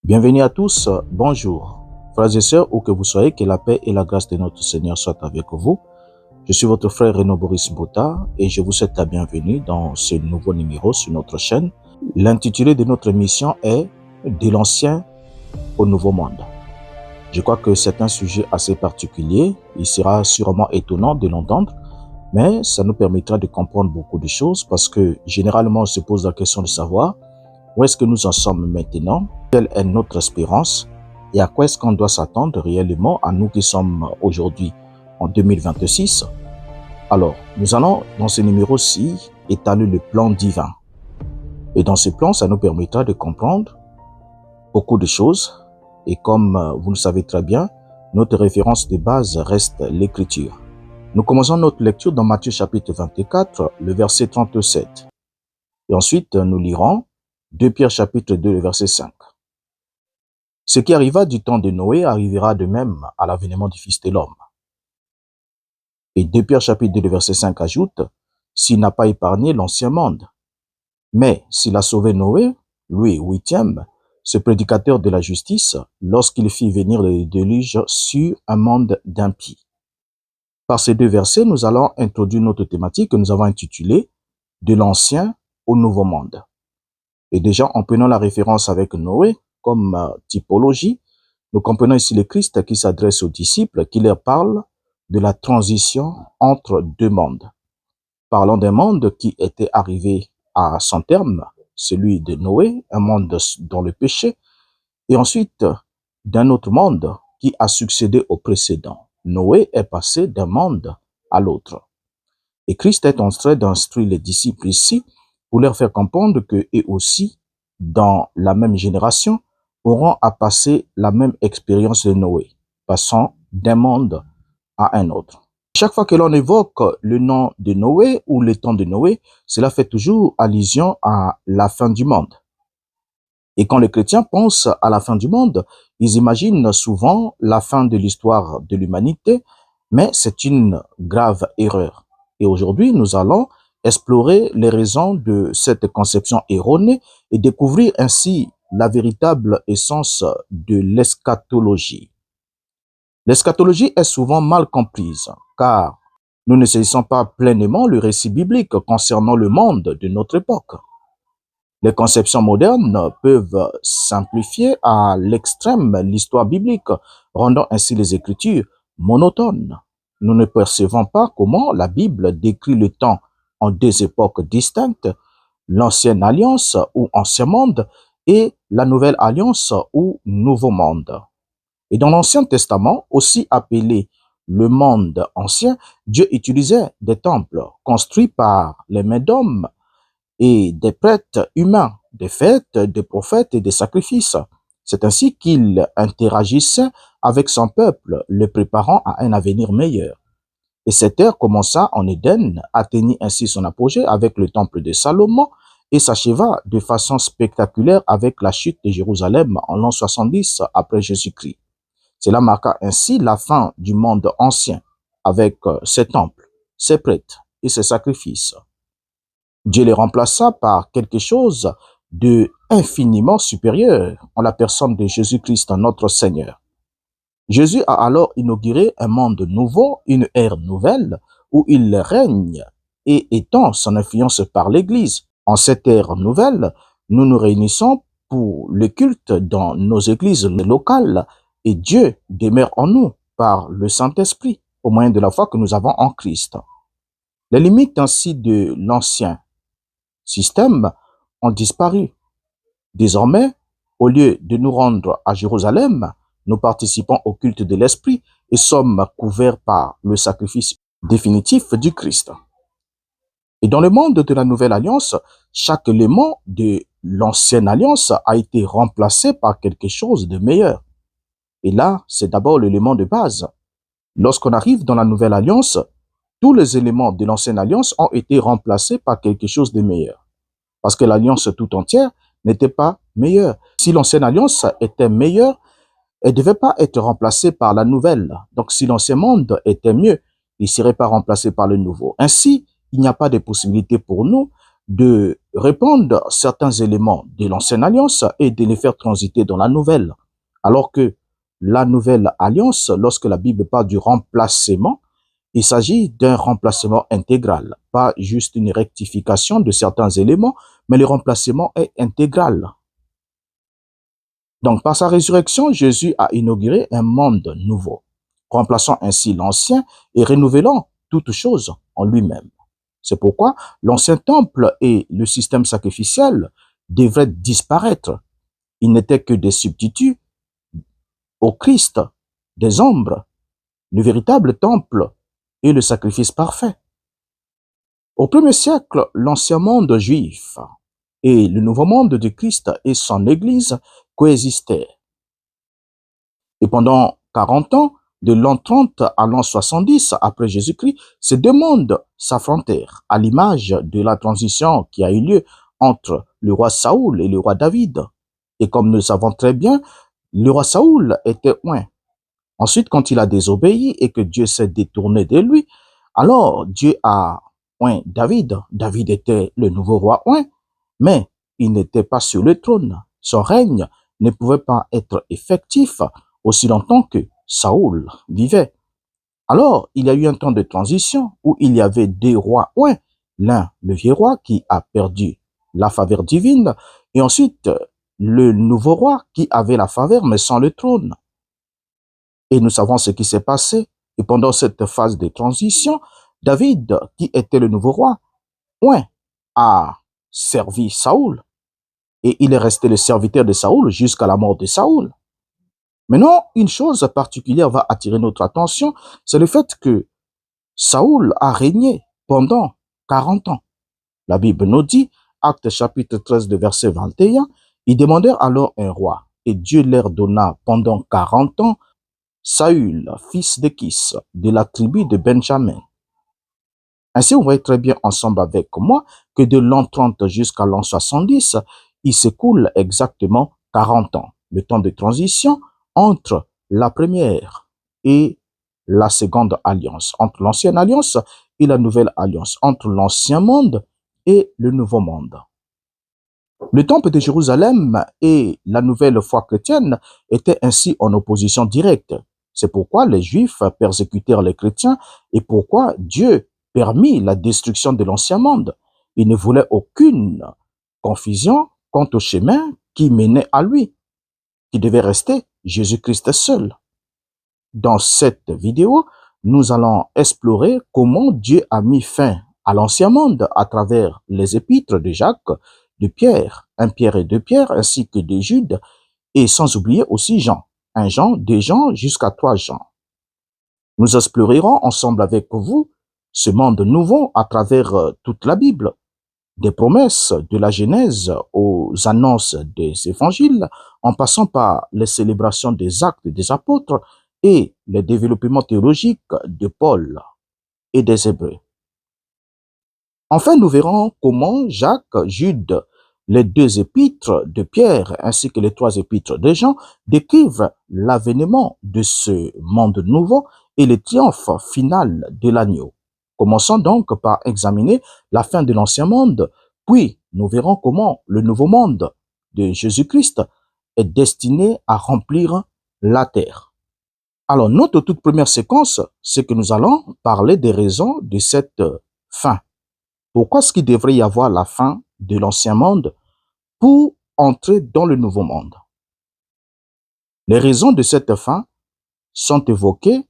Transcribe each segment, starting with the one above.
Bienvenue à tous, bonjour. Frères et sœurs, où que vous soyez, que la paix et la grâce de notre Seigneur soient avec vous. Je suis votre frère Renaud Boris Mbouta et je vous souhaite la bienvenue dans ce nouveau numéro sur notre chaîne. L'intitulé de notre émission est « De l'ancien au nouveau monde ». Je crois que c'est un sujet assez particulier. Il sera sûrement étonnant de l'entendre, mais ça nous permettra de comprendre beaucoup de choses parce que généralement on se pose la question de savoir où est-ce que nous en sommes maintenant, quelle est notre espérance et à quoi est-ce qu'on doit s'attendre réellement à nous qui sommes aujourd'hui en 2026. Alors, nous allons dans ce numéro-ci étaler le plan divin. Et dans ce plan, ça nous permettra de comprendre beaucoup de choses. Et comme vous le savez très bien, notre référence de base reste l'écriture. Nous commençons notre lecture dans Matthieu chapitre 24, le verset 37. Et ensuite, nous lirons 2 Pierre chapitre 2, le verset 5. Ce qui arriva du temps de Noé arrivera de même à l'avènement du Fils de l'homme. Et 2 Pierre chapitre 2, le verset 5 ajoute, s'il n'a pas épargné l'ancien monde, mais s'il a sauvé Noé, lui, huitième, ce prédicateur de la justice, lorsqu'il fit venir le déluge sur un monde d'impies. Par ces deux versets, nous allons introduire notre thématique que nous avons intitulée « De l'ancien au nouveau monde ». Et déjà, en prenant la référence avec Noé comme typologie, nous comprenons ici le Christ qui s'adresse aux disciples, qui leur parle de la transition entre deux mondes. Parlant d'un monde qui était arrivé à son terme, celui de Noé, un monde dans le péché, et ensuite d'un autre monde qui a succédé au précédent. Noé est passé d'un monde à l'autre. Et Christ est en train d'instruire les disciples ici pour leur faire comprendre qu'eux aussi, dans la même génération, auront à passer la même expérience de Noé, passant d'un monde à un autre. Chaque fois que l'on évoque le nom de Noé ou le temps de Noé, cela fait toujours allusion à la fin du monde. Et quand les chrétiens pensent à la fin du monde, ils imaginent souvent la fin de l'histoire de l'humanité, mais c'est une grave erreur. Et aujourd'hui, nous allons explorer les raisons de cette conception erronée et découvrir ainsi la véritable essence de l'eschatologie. L'eschatologie est souvent mal comprise, car nous ne saisissons pas pleinement le récit biblique concernant le monde de notre époque. Les conceptions modernes peuvent simplifier à l'extrême l'histoire biblique, rendant ainsi les Écritures monotones. Nous ne percevons pas comment la Bible décrit le temps en deux époques distinctes, l'ancienne alliance ou ancien monde et la nouvelle alliance ou nouveau monde. Et dans l'Ancien Testament, aussi appelé le monde ancien, Dieu utilisait des temples construits par les mains d'hommes et des prêtres humains, des fêtes, des prophètes et des sacrifices. C'est ainsi qu'il interagissait avec son peuple, le préparant à un avenir meilleur. Et cette ère commença en Éden, atteignit ainsi son apogée avec le temple de Salomon et s'acheva de façon spectaculaire avec la chute de Jérusalem en l'an 70 après Jésus-Christ. Cela marqua ainsi la fin du monde ancien avec ses temples, ses prêtres et ses sacrifices. Dieu les remplaça par quelque chose de infiniment supérieur en la personne de Jésus-Christ, notre Seigneur. Jésus a alors inauguré un monde nouveau, une ère nouvelle, où il règne et étend son influence par l'Église. En cette ère nouvelle, nous nous réunissons pour le culte dans nos églises locales et Dieu demeure en nous par le Saint-Esprit, au moyen de la foi que nous avons en Christ. Les limites ainsi de l'ancien système ont disparu. Désormais, au lieu de nous rendre à Jérusalem, nous participons au culte de l'Esprit et sommes couverts par le sacrifice définitif du Christ. Et dans le monde de la Nouvelle Alliance, chaque élément de l'ancienne Alliance a été remplacé par quelque chose de meilleur. Et là, c'est d'abord l'élément de base. Lorsqu'on arrive dans la Nouvelle Alliance, tous les éléments de l'ancienne Alliance ont été remplacés par quelque chose de meilleur. Parce que l'Alliance tout entière n'était pas meilleure. Si l'ancienne Alliance était meilleure, elle ne devait pas être remplacée par la nouvelle. Donc, si l'ancien monde était mieux, il ne serait pas remplacé par le nouveau. Ainsi, il n'y a pas de possibilité pour nous de répandre certains éléments de l'ancienne alliance et de les faire transiter dans la nouvelle. Alors que la nouvelle alliance, lorsque la Bible parle du remplacement, il s'agit d'un remplacement intégral, pas juste une rectification de certains éléments, mais le remplacement est intégral. Donc, par sa résurrection, Jésus a inauguré un monde nouveau, remplaçant ainsi l'ancien et renouvelant toutes choses en lui-même. C'est pourquoi l'ancien temple et le système sacrificiel devraient disparaître. Ils n'étaient que des substituts au Christ, des ombres, le véritable temple et le sacrifice parfait. Au premier siècle, l'ancien monde juif et le nouveau monde de Christ et son Église coexistaient. Et pendant 40 ans, de l'an 30 à l'an 70 après Jésus-Christ, ces deux mondes s'affrontèrent à l'image de la transition qui a eu lieu entre le roi Saoul et le roi David. Et comme nous le savons très bien, le roi Saoul était oint. Ensuite, quand il a désobéi et que Dieu s'est détourné de lui, alors Dieu a oint David. David était le nouveau roi oint, mais il n'était pas sur le trône. Son règne ne pouvait pas être effectif aussi longtemps que Saoul vivait. Alors, il y a eu un temps de transition où il y avait deux rois oints. L'un, le vieux roi, qui a perdu la faveur divine, et ensuite, le nouveau roi qui avait la faveur, mais sans le trône. Et nous savons ce qui s'est passé. Et pendant cette phase de transition, David, qui était le nouveau roi, oint, a servi Saoul. Et il est resté le serviteur de Saoul jusqu'à la mort de Saoul. Maintenant, une chose particulière va attirer notre attention, c'est le fait que Saoul a régné pendant 40 ans. La Bible nous dit, Actes chapitre 13 de verset 21, ils demandèrent alors un roi, et Dieu leur donna pendant 40 ans Saül, fils de Kis, de la tribu de Benjamin. Ainsi, vous voyez très bien ensemble avec moi que de l'an 30 jusqu'à l'an 70, il s'écoule exactement 40 ans, le temps de transition entre la première et la seconde alliance, entre l'ancienne alliance et la nouvelle alliance, entre l'ancien monde et le nouveau monde. Le temple de Jérusalem et la nouvelle foi chrétienne étaient ainsi en opposition directe. C'est pourquoi les Juifs persécutèrent les chrétiens et pourquoi Dieu permit la destruction de l'ancien monde. Il ne voulait aucune confusion quant au chemin qui menait à lui, qui devait rester Jésus-Christ seul. Dans cette vidéo, nous allons explorer comment Dieu a mis fin à l'ancien monde à travers les épîtres de Jacques, de Pierre, 1 Pierre et 2 Pierre, ainsi que de Jude, et sans oublier aussi Jean, 1 Jean, 2 Jean, jusqu'à 3 Jean. Nous explorerons ensemble avec vous ce monde nouveau à travers toute la Bible, des promesses de la Genèse aux annonces des évangiles, en passant par les célébrations des actes des apôtres et les développements théologiques de Paul et des Hébreux. Enfin, nous verrons comment Jacques, Jude, les deux épîtres de Pierre ainsi que les trois épîtres de Jean décrivent l'avènement de ce monde nouveau et le triomphe final de l'agneau. Commençons donc par examiner la fin de l'ancien monde, puis nous verrons comment le nouveau monde de Jésus-Christ est destiné à remplir la terre. Alors, notre toute première séquence, c'est que nous allons parler des raisons de cette fin. Pourquoi est-ce qu'il devrait y avoir la fin de l'ancien monde pour entrer dans le nouveau monde? Les raisons de cette fin sont évoquées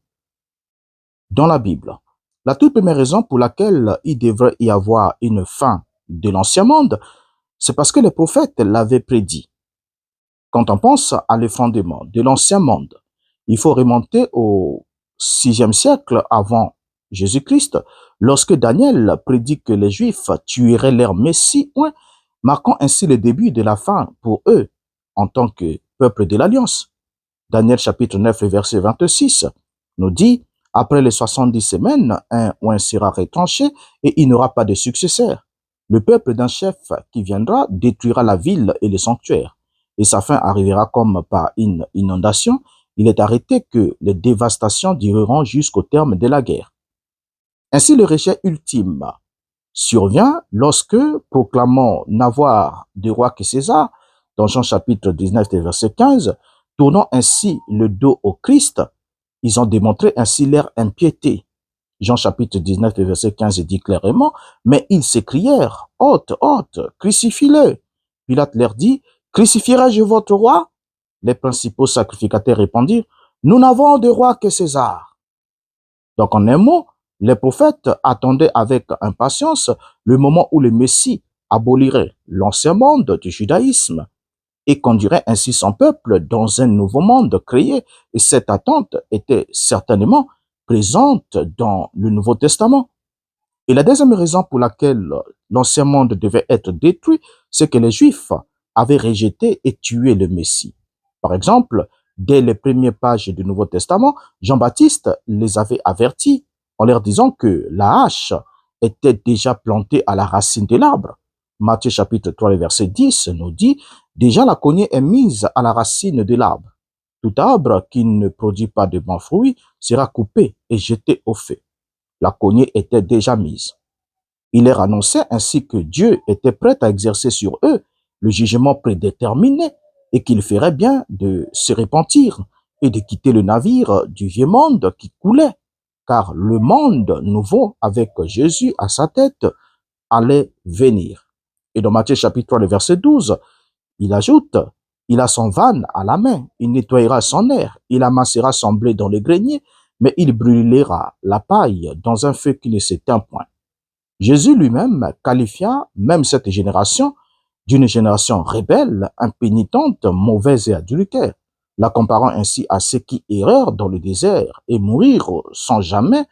dans la Bible. La toute première raison pour laquelle il devrait y avoir une fin de l'ancien monde, c'est parce que les prophètes l'avaient prédit. Quand on pense à l'effondrement de l'ancien monde, il faut remonter au 6e siècle avant Jésus-Christ, lorsque Daniel prédit que les Juifs tueraient leur Messie, marquant ainsi le début de la fin pour eux en tant que peuple de l'Alliance. Daniel chapitre 9, verset 26 nous dit, après les 70 semaines, un oint sera retranché et il n'aura pas de successeur. Le peuple d'un chef qui viendra détruira la ville et le sanctuaire, et sa fin arrivera comme par une inondation. Il est arrêté que les dévastations dureront jusqu'au terme de la guerre. Ainsi, le rejet ultime survient lorsque, proclamant n'avoir de roi que César, dans Jean chapitre 19, verset 15, tournant ainsi le dos au Christ, ils ont démontré ainsi leur impiété. Jean chapitre 19, verset 15 dit clairement, mais ils s'écrièrent, hôte, hôte, crucifie-le. Pilate leur dit, crucifierai-je votre roi? Les principaux sacrificateurs répondirent, nous n'avons de roi que César. Donc en un mot, les prophètes attendaient avec impatience le moment où le Messie abolirait l'ancien monde du judaïsme et conduirait ainsi son peuple dans un nouveau monde créé. Et cette attente était certainement présente dans le Nouveau Testament. Et la deuxième raison pour laquelle l'ancien monde devait être détruit, c'est que les Juifs avaient rejeté et tué le Messie. Par exemple, dès les premières pages du Nouveau Testament, Jean-Baptiste les avait avertis en leur disant que la hache était déjà plantée à la racine de l'arbre. Matthieu chapitre 3, verset 10 nous dit, déjà la cognée est mise à la racine de l'arbre. Tout arbre qui ne produit pas de bons fruits sera coupé et jeté au feu. La cognée était déjà mise. Il leur annonçait ainsi que Dieu était prêt à exercer sur eux le jugement prédéterminé et qu'il ferait bien de se repentir et de quitter le navire du vieux monde qui coulait, car le monde nouveau avec Jésus à sa tête allait venir. Et dans Matthieu chapitre 3, le verset 12, il ajoute, il a son van à la main, il nettoyera son air, il amassera son blé dans le grenier, mais il brûlera la paille dans un feu qui ne s'éteint point. Jésus lui-même qualifia même cette génération d'une génération rebelle, impénitente, mauvaise et adultère, la comparant ainsi à ceux qui errèrent dans le désert et mourirent sans jamais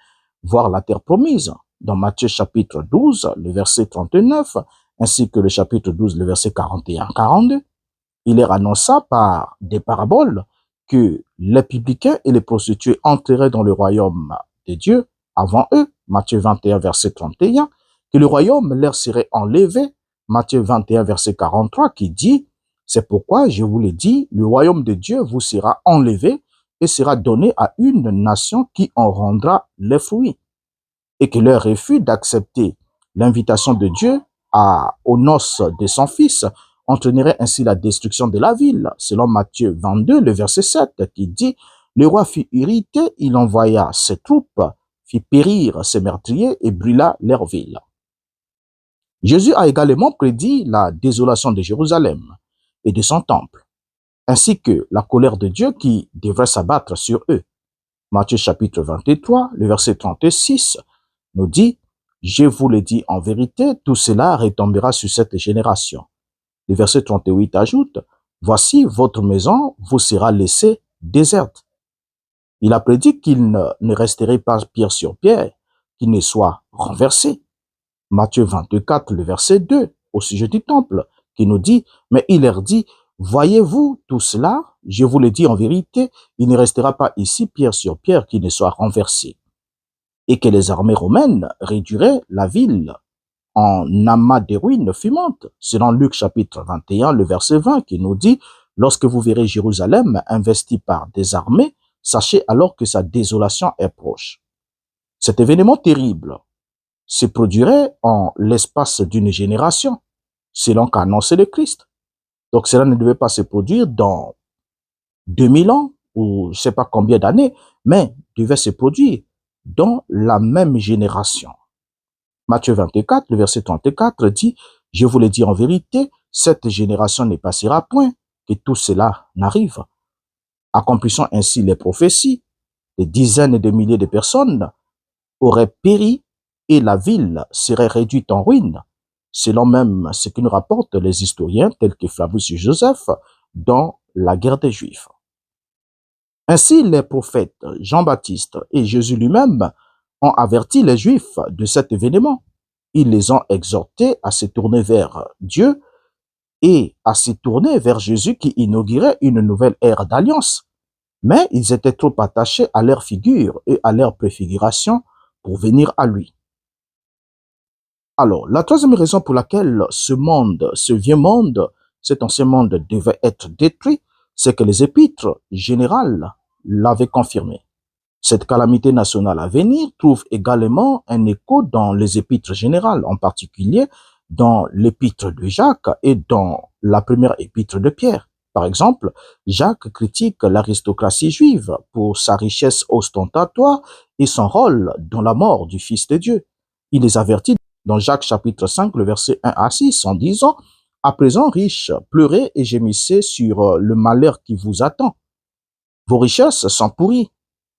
voir la terre promise. Dans Matthieu chapitre 12, le verset 39, ainsi que le chapitre 12, le verset 41-42, il leur annonça par des paraboles que les publicains et les prostituées entreraient dans le royaume de Dieu avant eux, Matthieu 21, verset 31, que le royaume leur serait enlevé, Matthieu 21, verset 43, qui dit, c'est pourquoi je vous l'ai dit, le royaume de Dieu vous sera enlevé et sera donné à une nation qui en rendra les fruits. Et que leur refus d'accepter l'invitation de Dieu aux noces de son fils entraînerait ainsi la destruction de la ville, selon Matthieu 22, le verset 7, qui dit, le roi fut irrité, il envoya ses troupes, fit périr ses meurtriers et brûla leur ville. Jésus a également prédit la désolation de Jérusalem et de son temple, ainsi que la colère de Dieu qui devrait s'abattre sur eux. Matthieu chapitre 23, le verset 36 nous dit, je vous le dis en vérité, tout cela retombera sur cette génération. Le verset 38 ajoute, voici votre maison vous sera laissée déserte. Il a prédit qu'il ne resterait pas pierre sur pierre, qu'il ne soit renversé. Matthieu 24, le verset 2, au sujet du temple, qui nous dit, mais il leur dit, voyez-vous tout cela? Je vous le dis en vérité, il ne restera pas ici pierre sur pierre qui ne soit renversé. Et que les armées romaines réduiraient la ville en amas de ruines fumantes, selon Luc chapitre 21, le verset 20, qui nous dit, lorsque vous verrez Jérusalem investie par des armées, sachez alors que sa désolation est proche. Cet événement terrible se produirait en l'espace d'une génération, selon qu'a annoncé le Christ. Donc cela ne devait pas se produire dans 2000 ans ou je ne sais pas combien d'années, mais devait se produire dans la même génération. Matthieu 24, le verset 34 dit, je vous le dis en vérité, cette génération ne passera point, que tout cela n'arrive. Accomplissant ainsi les prophéties, des dizaines de milliers de personnes auraient péri et la ville serait réduite en ruine, selon même ce que nous rapportent les historiens tels que Flavius Joseph dans la guerre des Juifs. Ainsi, les prophètes Jean-Baptiste et Jésus lui-même ont averti les Juifs de cet événement. Ils les ont exhortés à se tourner vers Dieu et à se tourner vers Jésus qui inaugurait une nouvelle ère d'alliance. Mais ils étaient trop attachés à leur figure et à leur préfiguration pour venir à lui. Alors, la troisième raison pour laquelle ce monde, ce vieux monde, cet ancien monde devait être détruit, c'est que les épîtres générales l'avaient confirmé. Cette calamité nationale à venir trouve également un écho dans les épîtres générales, en particulier dans l'épître de Jacques et dans la première épître de Pierre. Par exemple, Jacques critique l'aristocratie juive pour sa richesse ostentatoire et son rôle dans la mort du Fils de Dieu. Il les avertit dans Jacques chapitre 5, le verset 1 à 6, en disant « À présent, riches, pleurez et gémissez sur le malheur qui vous attend. Vos richesses sont pourries,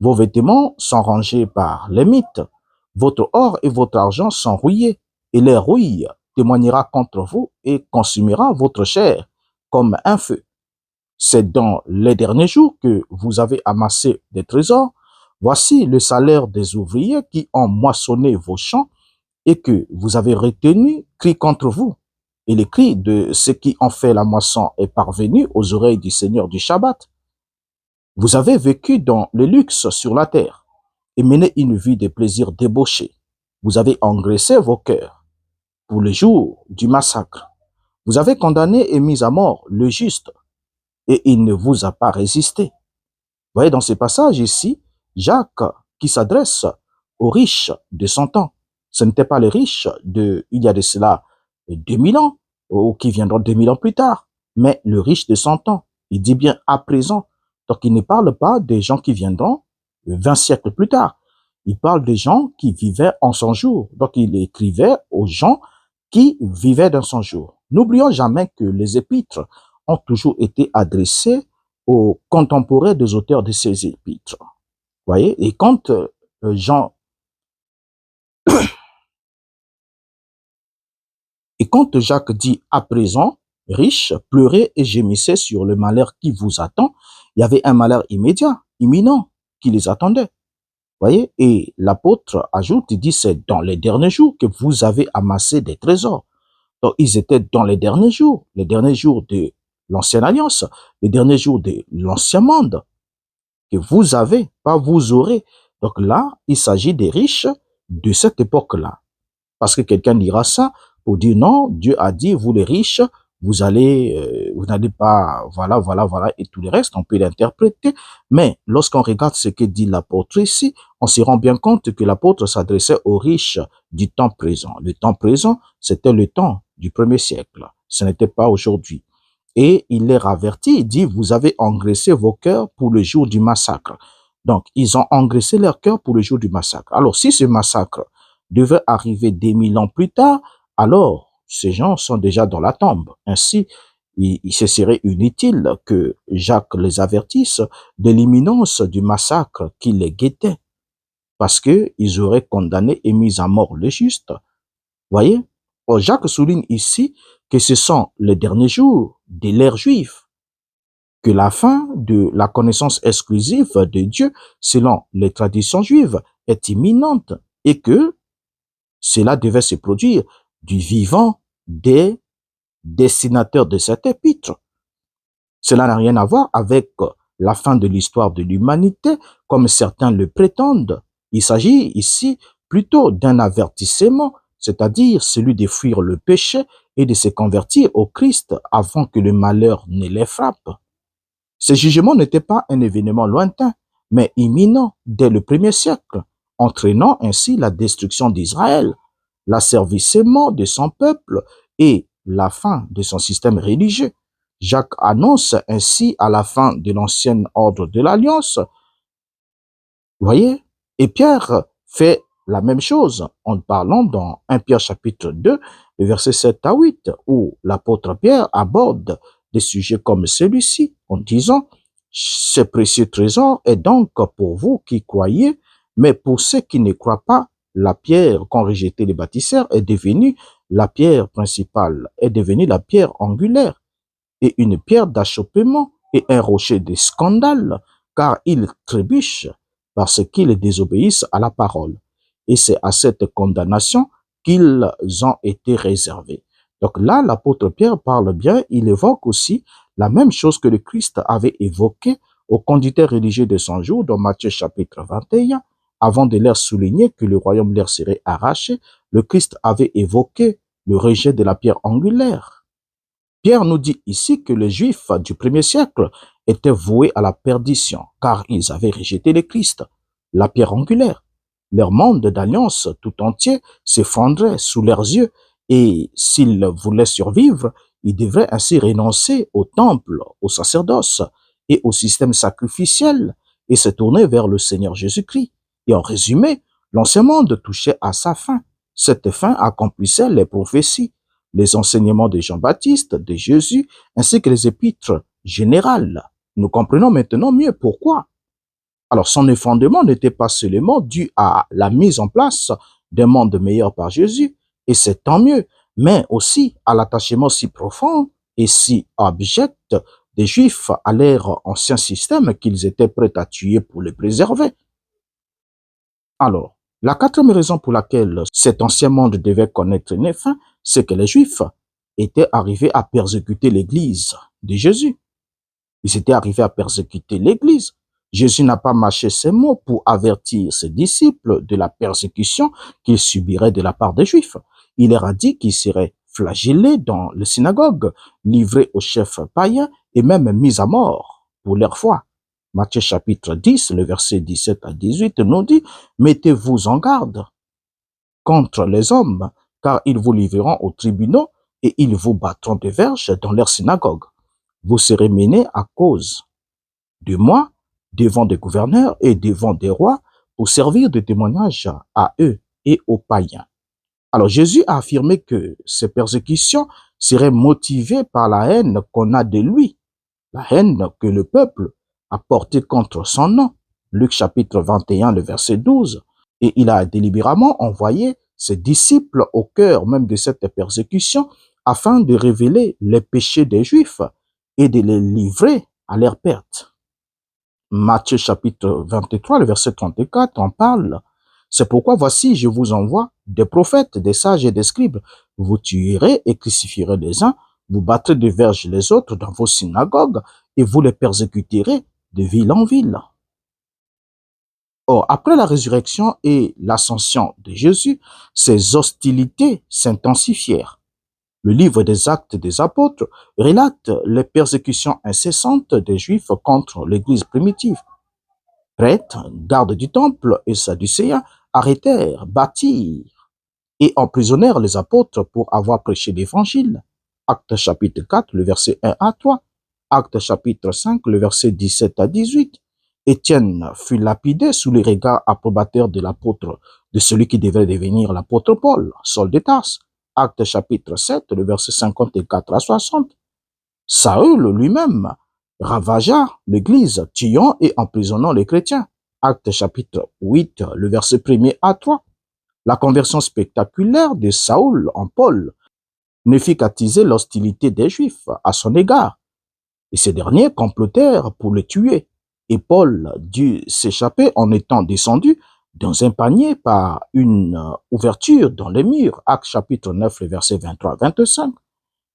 vos vêtements sont rangés par les mythes, votre or et votre argent sont rouillés, et leur rouille témoignera contre vous et consumera votre chair comme un feu. C'est dans les derniers jours que vous avez amassé des trésors. Voici le salaire des ouvriers qui ont moissonné vos champs et que vous avez retenu crie contre vous. Et le cri de ceux qui ont fait la moisson est parvenu aux oreilles du Seigneur du Shabbat. Vous avez vécu dans le luxe sur la terre et mené une vie de plaisir débauché. Vous avez engraissé vos cœurs pour le jour du massacre. Vous avez condamné et mis à mort le juste et il ne vous a pas résisté. Vous voyez dans ces passages ici, Jacques qui s'adresse aux riches de son temps. Ce n'étaient pas les riches il y a de cela 2000 ans ou qui viendront 2000 ans plus tard, mais le riche de son temps. Il dit bien à présent. Donc, il ne parle pas des gens qui viendront 20 siècles plus tard. Il parle des gens qui vivaient en son jour. Donc, il écrivait aux gens qui vivaient dans son jour. N'oublions jamais que les épîtres ont toujours été adressés aux contemporains des auteurs de ces épîtres. Vous voyez? Et quand Jacques dit à présent, riches, pleurez et gémissez sur le malheur qui vous attend, il y avait un malheur immédiat, imminent, qui les attendait. Voyez? Et l'apôtre ajoute, il dit, c'est dans les derniers jours que vous avez amassé des trésors. Donc, ils étaient dans les derniers jours de l'ancienne alliance, les derniers jours de l'ancien monde, que vous avez, pas vous aurez. Donc là, il s'agit des riches de cette époque-là. Parce que quelqu'un dira ça pour dire non, Dieu a dit, vous les riches, vous n'allez pas, voilà, et tout le reste, on peut l'interpréter. Mais lorsqu'on regarde ce que dit l'apôtre ici, on se rend bien compte que l'apôtre s'adressait aux riches du temps présent. Le temps présent, c'était le temps du premier siècle. Ce n'était pas aujourd'hui. Et il les avertit, il dit, vous avez engraissé vos cœurs pour le jour du massacre. Donc, ils ont engraissé leurs cœurs pour le jour du massacre. Alors, si ce massacre devait arriver des 1000 ans plus tard, alors ces gens sont déjà dans la tombe. Ainsi, il se serait inutile que Jacques les avertisse de l'imminence du massacre qui les guettait, parce qu'ils auraient condamné et mis à mort le juste. Voyez? Or, Jacques souligne ici que ce sont les derniers jours de l'ère juive, que la fin de la connaissance exclusive de Dieu, selon les traditions juives, est imminente et que cela devait se produire du vivant des destinataires de cet épître. Cela n'a rien à voir avec la fin de l'histoire de l'humanité, comme certains le prétendent. Il s'agit ici plutôt d'un avertissement, c'est-à-dire celui de fuir le péché et de se convertir au Christ avant que le malheur ne les frappe. Ce jugement n'était pas un événement lointain, mais imminent dès le premier siècle, entraînant ainsi la destruction d'Israël, l'asservissement de son peuple et la fin de son système religieux. Jacques annonce ainsi à la fin de l'ancien ordre de l'Alliance. Vous voyez? Et Pierre fait la même chose en parlant dans 1 Pierre chapitre 2, le verset 7 à 8, où l'apôtre Pierre aborde des sujets comme celui-ci en disant « Ce précieux trésor est donc pour vous qui croyez, mais pour ceux qui ne croient pas, la pierre qu'ont rejetée les bâtisseurs est devenue la pierre principale, est devenue la pierre angulaire et une pierre d'achoppement et un rocher de scandale, car ils trébuchent parce qu'ils désobéissent à la parole. Et c'est à cette condamnation qu'ils ont été réservés. » Donc là, l'apôtre Pierre parle bien, il évoque aussi la même chose que le Christ avait évoqué aux conducteurs religieux de son jour dans Matthieu chapitre 21. Avant de leur souligner que le royaume leur serait arraché, le Christ avait évoqué le rejet de la pierre angulaire. Pierre nous dit ici que les Juifs du premier siècle étaient voués à la perdition, car ils avaient rejeté le Christ. la pierre angulaire. Leur monde d'alliance tout entier s'effondrait sous leurs yeux et s'ils voulaient survivre, ils devraient ainsi renoncer au temple, au sacerdoce et au système sacrificiel et se tourner vers le Seigneur Jésus-Christ. Et en résumé, l'ancien monde touchait à sa fin. Cette fin accomplissait les prophéties, les enseignements de Jean-Baptiste, de Jésus, ainsi que les épîtres générales. Nous comprenons maintenant mieux pourquoi. Alors, son effondrement n'était pas seulement dû à la mise en place d'un monde meilleur par Jésus, et c'est tant mieux, mais aussi à l'attachement si profond et si abject des Juifs à leur ancien système qu'ils étaient prêts à tuer pour le préserver. Alors, la quatrième raison pour laquelle cet ancien monde devait connaître une fin, c'est que les Juifs étaient arrivés à persécuter l'Église de Jésus. Ils étaient arrivés à persécuter l'Église. Jésus n'a pas mâché ses mots pour avertir ses disciples de la persécution qu'ils subiraient de la part des Juifs. Il leur a dit qu'ils seraient flagellés dans les synagogues, livrés aux chefs païens et même mis à mort pour leur foi. Matthieu chapitre 10, le verset 17 à 18 nous dit « Mettez-vous en garde contre les hommes, car ils vous livreront aux tribunaux et ils vous battront de verges dans leurs synagogues. Vous serez menés à cause de moi devant des gouverneurs et devant des rois pour servir de témoignage à eux et aux païens. » Alors Jésus a affirmé que ces persécutions seraient motivées par la haine qu'on a de lui, la haine que le peuple a portée contre son nom. Luc chapitre 21, le verset 12. Et il a délibérément envoyé ses disciples au cœur même de cette persécution afin de révéler les péchés des Juifs et de les livrer à leur perte. Matthieu chapitre 23, le verset 34 en parle. C'est pourquoi voici, je vous envoie des prophètes, des sages et des scribes. Vous tuerez et crucifierez les uns, vous battrez de verges les autres dans vos synagogues et vous les persécuterez de ville en ville. Or, après la résurrection et l'ascension de Jésus, ces hostilités s'intensifièrent. Le livre des Actes des Apôtres relate les persécutions incessantes des Juifs contre l'Église primitive. Prêtres, gardes du temple et sadducéens arrêtèrent, battirent et emprisonnèrent les apôtres pour avoir prêché l'Évangile. Actes chapitre 4, le verset 1 à 3. Actes chapitre 5, le verset 17 à 18. Étienne fut lapidé sous les regards approbateurs de l'apôtre, de celui qui devait devenir l'apôtre Paul, Saul de Tarse. Actes chapitre 7, le verset 54 à 60. Saül lui-même ravagea l'église, tuant et emprisonnant les chrétiens. Actes chapitre 8, le verset 1er à 3. La conversion spectaculaire de Saül en Paul ne fit qu'attiser l'hostilité des Juifs à son égard. Et ces derniers complotèrent pour le tuer. Et Paul dut s'échapper en étant descendu dans un panier par une ouverture dans les murs. Actes chapitre 9, le verset 23 à 25.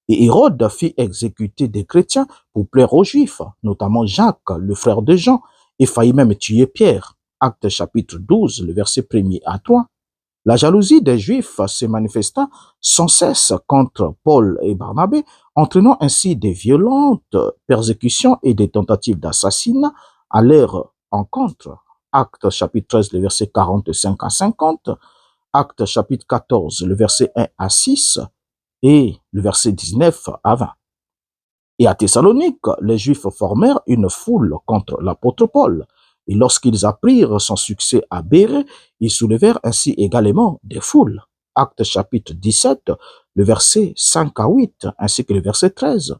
Et Hérode fit exécuter des chrétiens pour plaire aux Juifs, notamment Jacques, le frère de Jean, et faillit même tuer Pierre. Actes chapitre 12, le verset 1er à 3. La jalousie des Juifs se manifesta sans cesse contre Paul et Barnabé, entraînant ainsi des violentes persécutions et des tentatives d'assassinat à leur encontre. Actes chapitre 13, le verset 45 à 50. Actes chapitre 14, le verset 1 à 6. Et le verset 19 à 20. Et à Thessalonique, les Juifs formèrent une foule contre l'apôtre Paul. Et lorsqu'ils apprirent son succès à Bérée, ils soulevèrent ainsi également des foules. Actes chapitre 17, le verset 5 à 8, ainsi que le verset 13.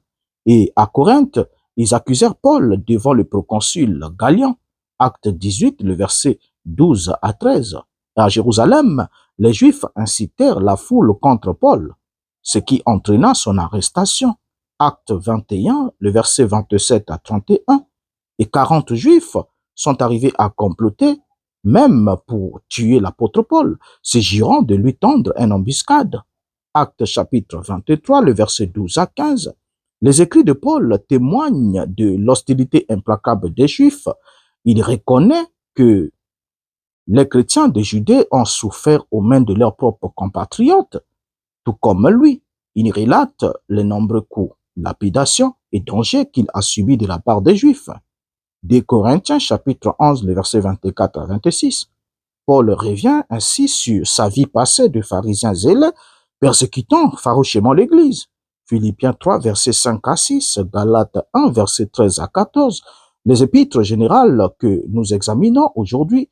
Et à Corinthe, ils accusèrent Paul devant le proconsul Galian. Acte 18, le verset 12 à 13. Et à Jérusalem, les Juifs incitèrent la foule contre Paul, ce qui entraîna son arrestation. Acte 21, le verset 27 à 31. Et 40 Juifs sont arrivés à comploter, même pour tuer l'apôtre Paul, se jurant de lui tendre une embuscade. Acte chapitre 23, le verset 12 à 15. Les écrits de Paul témoignent de l'hostilité implacable des Juifs. Il reconnaît que les chrétiens de Judée ont souffert aux mains de leurs propres compatriotes, tout comme lui. Il relate les nombreux coups, lapidations et dangers qu'il a subis de la part des Juifs. Des Corinthiens, chapitre 11, les versets 24 à 26. Paul revient ainsi sur sa vie passée de pharisien zélé, persécutant farouchement l'Église. Philippiens 3, versets 5 à 6, Galates 1, versets 13 à 14. Les épîtres générales que nous examinons aujourd'hui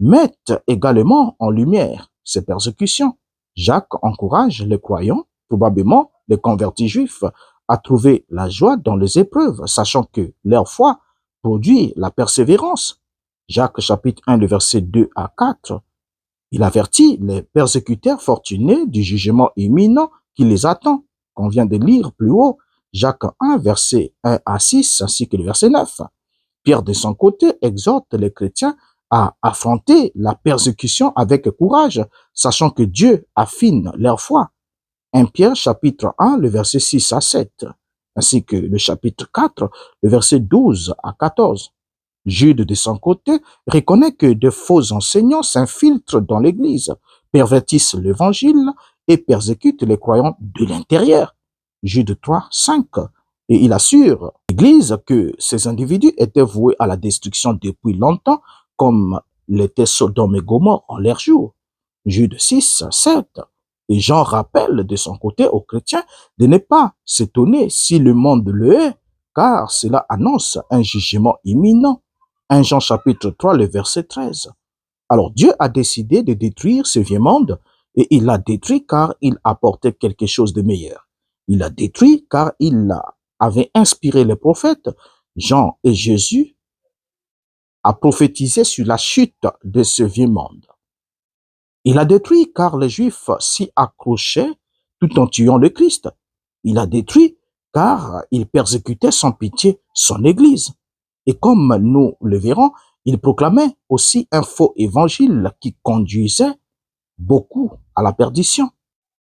mettent également en lumière ces persécutions. Jacques encourage les croyants, probablement les convertis juifs, à trouver la joie dans les épreuves, sachant que leur foi produit la persévérance. Jacques chapitre 1, le verset 2 à 4. Il avertit les persécuteurs fortunés du jugement imminent qui les attend, qu'on vient de lire plus haut, Jacques 1, verset 1 à 6, ainsi que le verset 9. Pierre, de son côté, exhorte les chrétiens à affronter la persécution avec courage, sachant que Dieu affine leur foi. 1 Pierre, chapitre 1, le verset 6 à 7, ainsi que le chapitre 4, le verset 12 à 14. Jude, de son côté, reconnaît que de faux enseignants s'infiltrent dans l'Église, pervertissent l'Évangile et persécutent les croyants de l'intérieur. Jude 3, 5. Et il assure l'Église que ces individus étaient voués à la destruction depuis longtemps, comme l'était Sodome et Gomorrhe en leur jour. Jude 6, 7. Et Jean rappelle de son côté aux chrétiens de ne pas s'étonner si le monde le hait, car cela annonce un jugement imminent. 1 Jean chapitre 3, le verset 13. Alors Dieu a décidé de détruire ce vieux monde et il l'a détruit car il apportait quelque chose de meilleur. Il l'a détruit car il avait inspiré les prophètes, Jean et Jésus, à prophétiser sur la chute de ce vieux monde. Il a détruit car les Juifs s'y accrochaient tout en tuant le Christ. Il a détruit car il persécutait sans pitié son Église. Et comme nous le verrons, il proclamait aussi un faux évangile qui conduisait beaucoup à la perdition.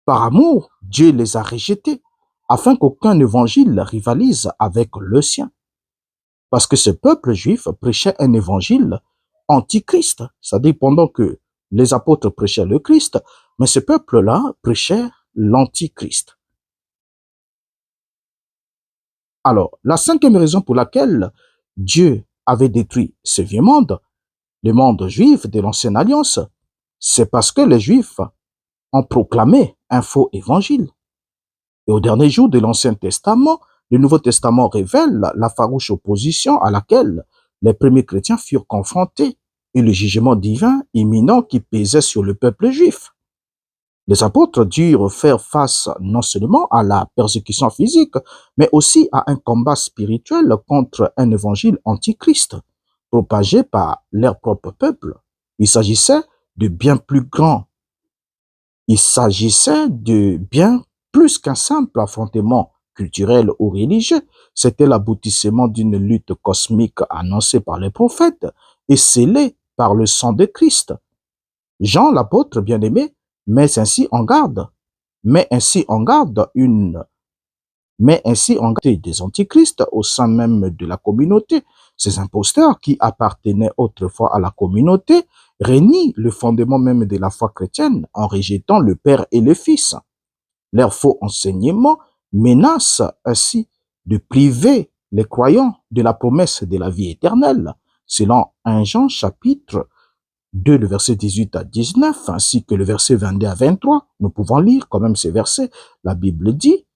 Par amour, Dieu les a rejetés afin qu'aucun évangile rivalise avec le sien. Parce que ce peuple juif prêchait un évangile antichrist, c'est-à-dire pendant que les apôtres prêchaient le Christ, mais ce peuple-là prêchait l'antichrist. Alors, la cinquième raison pour laquelle Dieu avait détruit ce vieux monde, le monde juif de l'ancienne alliance, c'est parce que les Juifs ont proclamé un faux évangile. Et au dernier jour de l'Ancien Testament, le Nouveau Testament révèle la farouche opposition à laquelle les premiers chrétiens furent confrontés et le jugement divin imminent qui pesait sur le peuple juif. Les apôtres durent faire face non seulement à la persécution physique, mais aussi à un combat spirituel contre un évangile antichrist, propagé par leur propre peuple. Il s'agissait de bien plus grand. Il s'agissait de bien plus qu'un simple affrontement culturel ou religieux. C'était l'aboutissement d'une lutte cosmique annoncée par les prophètes et scellée par le sang de Christ. Jean, l'apôtre bien-aimé, met ainsi en garde des antichrists au sein même de la communauté. Ces imposteurs qui appartenaient autrefois à la communauté renient le fondement même de la foi chrétienne en rejetant le Père et le Fils. Leur faux enseignement menace ainsi de priver les croyants de la promesse de la vie éternelle. Selon 1 Jean chapitre 2, le verset 18 à 19, ainsi que le verset 22 à 23, nous pouvons lire quand même ces versets. La Bible dit,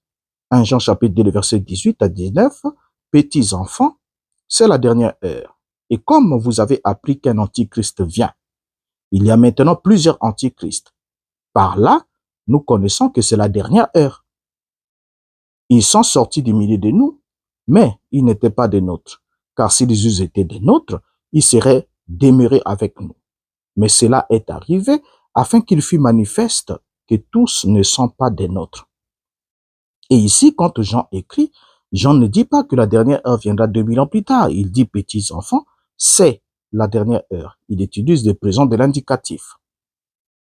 1 Jean chapitre 2, le verset 18 à 19, « Petits enfants, c'est la dernière heure. Et comme vous avez appris qu'un antichrist vient, il y a maintenant plusieurs antichrists. Par là, nous connaissons que c'est la dernière heure. Ils sont sortis du milieu de nous, mais ils n'étaient pas des nôtres. Car s'ils eussent été des nôtres, ils seraient demeurés avec nous. Mais cela est arrivé afin qu'il fût manifeste que tous ne sont pas des nôtres. » Et ici, quand Jean écrit, Jean ne dit pas que la dernière heure viendra 2000 ans plus tard. Il dit, petits enfants, c'est la dernière heure. Il utilise le présent de l'indicatif.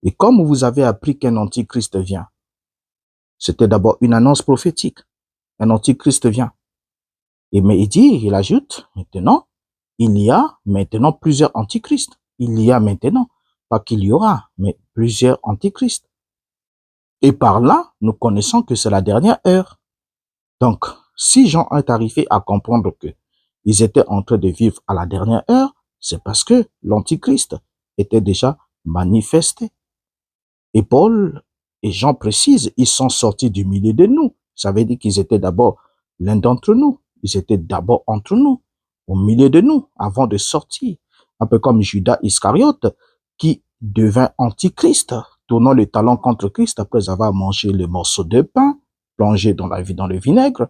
Et comme vous avez appris qu'un antichrist vient, c'était d'abord une annonce prophétique. Un antichrist vient. Et mais il ajoute, maintenant, il y a maintenant plusieurs antichrists. Il y a maintenant, pas qu'il y aura, mais plusieurs antichrists. Et par là, nous connaissons que c'est la dernière heure. Donc, si Jean est arrivé à comprendre que ils étaient en train de vivre à la dernière heure, c'est parce que l'Antichrist était déjà manifesté. Et Paul et Jean précisent, ils sont sortis du milieu de nous. Ça veut dire qu'ils étaient d'abord l'un d'entre nous. Ils étaient d'abord entre nous, au milieu de nous, avant de sortir. Un peu comme Judas Iscariote, qui devint antichrist, tournant le talon contre Christ après avoir mangé le morceau de pain, plongé dans le vinaigre.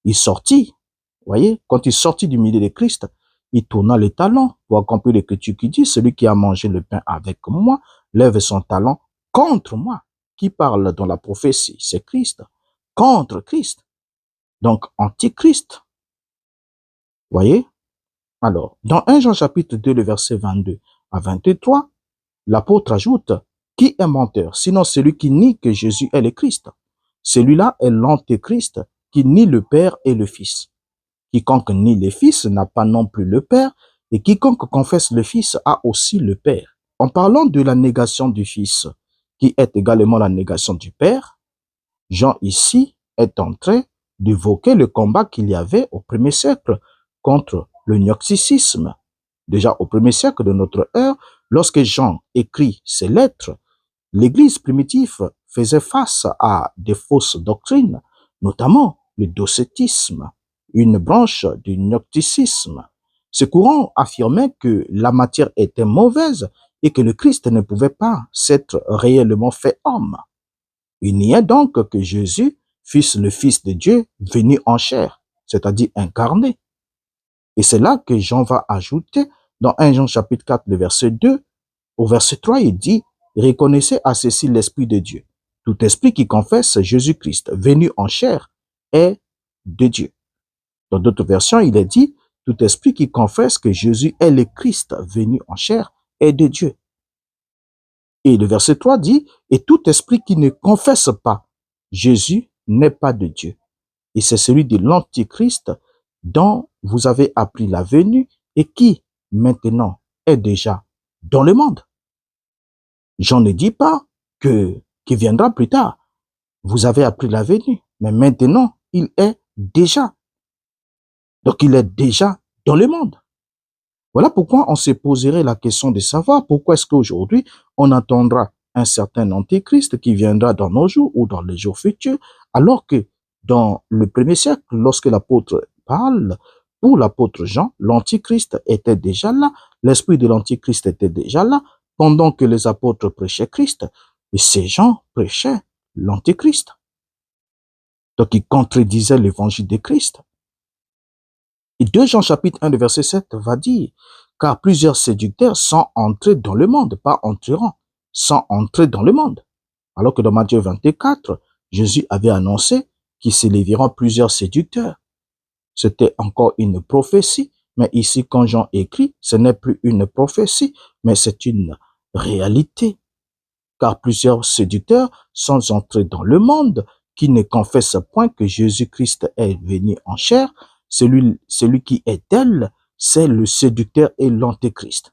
Il sortit. Vous voyez, quand il sortit du milieu de Christ, il tourna le talon pour accomplir l'écriture qui dit, celui qui a mangé le pain avec moi, lève son talon contre moi. Qui parle dans la prophétie, c'est Christ. Contre Christ. Donc, antichrist. Vous voyez? Alors, dans 1 Jean chapitre 2, le verset 22 à 23, l'apôtre ajoute, qui est menteur, sinon celui qui nie que Jésus est le Christ. Celui-là est l'antéchrist qui nie le Père et le Fils. Quiconque nie le Fils n'a pas non plus le Père, et quiconque confesse le Fils a aussi le Père. En parlant de la négation du Fils, qui est également la négation du Père, Jean ici est en train d'évoquer le combat qu'il y avait au premier siècle contre le gnosticisme. Déjà au premier siècle de notre ère, lorsque Jean écrit ses lettres, l'Église primitive faisait face à des fausses doctrines, notamment le docétisme, une branche du gnosticisme. Ce courant affirmait que la matière était mauvaise et que le Christ ne pouvait pas s'être réellement fait homme. Il niait donc que Jésus fût le Fils de Dieu venu en chair, c'est-à-dire incarné. Et c'est là que Jean va ajouter dans 1 Jean chapitre 4, le verset 2, au verset 3, il dit, reconnaissez à ceci l'Esprit de Dieu. Tout esprit qui confesse Jésus-Christ venu en chair est de Dieu. Dans d'autres versions, il est dit, tout esprit qui confesse que Jésus est le Christ venu en chair est de Dieu. Et le verset 3 dit, et tout esprit qui ne confesse pas Jésus n'est pas de Dieu. Et c'est celui de l'Antichrist dont vous avez appris la venue et qui, maintenant, est déjà dans le monde. Jean ne dit pas qu'il viendra plus tard. Vous avez appris la venue, mais maintenant, il est déjà. Donc, il est déjà dans le monde. Voilà pourquoi on se poserait la question de savoir pourquoi est-ce qu'aujourd'hui, on attendra un certain antéchrist qui viendra dans nos jours ou dans les jours futurs, alors que dans le premier siècle, lorsque l'apôtre parle, pour l'apôtre Jean, l'antichrist était déjà là, l'esprit de l'antichrist était déjà là, pendant que les apôtres prêchaient Christ, et ces gens prêchaient l'antichrist. Donc, ils contredisaient l'évangile de Christ. Et 2 Jean chapitre 1, verset 7 va dire, car plusieurs séducteurs sont entrés dans le monde, pas entreront, sont entrés dans le monde. Alors que dans Matthieu 24, Jésus avait annoncé qu'il s'élèveront plusieurs séducteurs. C'était encore une prophétie, mais ici, quand Jean écrit, ce n'est plus une prophétie, mais c'est une réalité. Car plusieurs séducteurs sont entrés dans le monde qui ne confessent point que Jésus-Christ est venu en chair. Celui qui est tel, c'est le séducteur et l'antéchrist.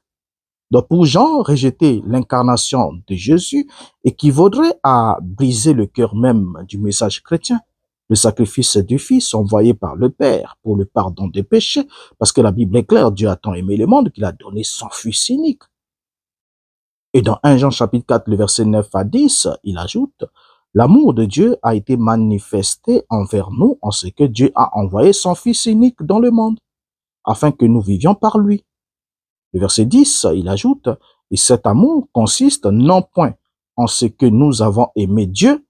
Donc pour Jean, rejeter l'incarnation de Jésus équivaudrait à briser le cœur même du message chrétien, le sacrifice du Fils envoyé par le Père pour le pardon des péchés, parce que la Bible est claire, Dieu a tant aimé le monde qu'il a donné son Fils unique. Et dans 1 Jean chapitre 4, le verset 9 à 10, il ajoute, l'amour de Dieu a été manifesté envers nous en ce que Dieu a envoyé son Fils unique dans le monde, afin que nous vivions par lui. Le verset 10, il ajoute, et cet amour consiste non point en ce que nous avons aimé Dieu,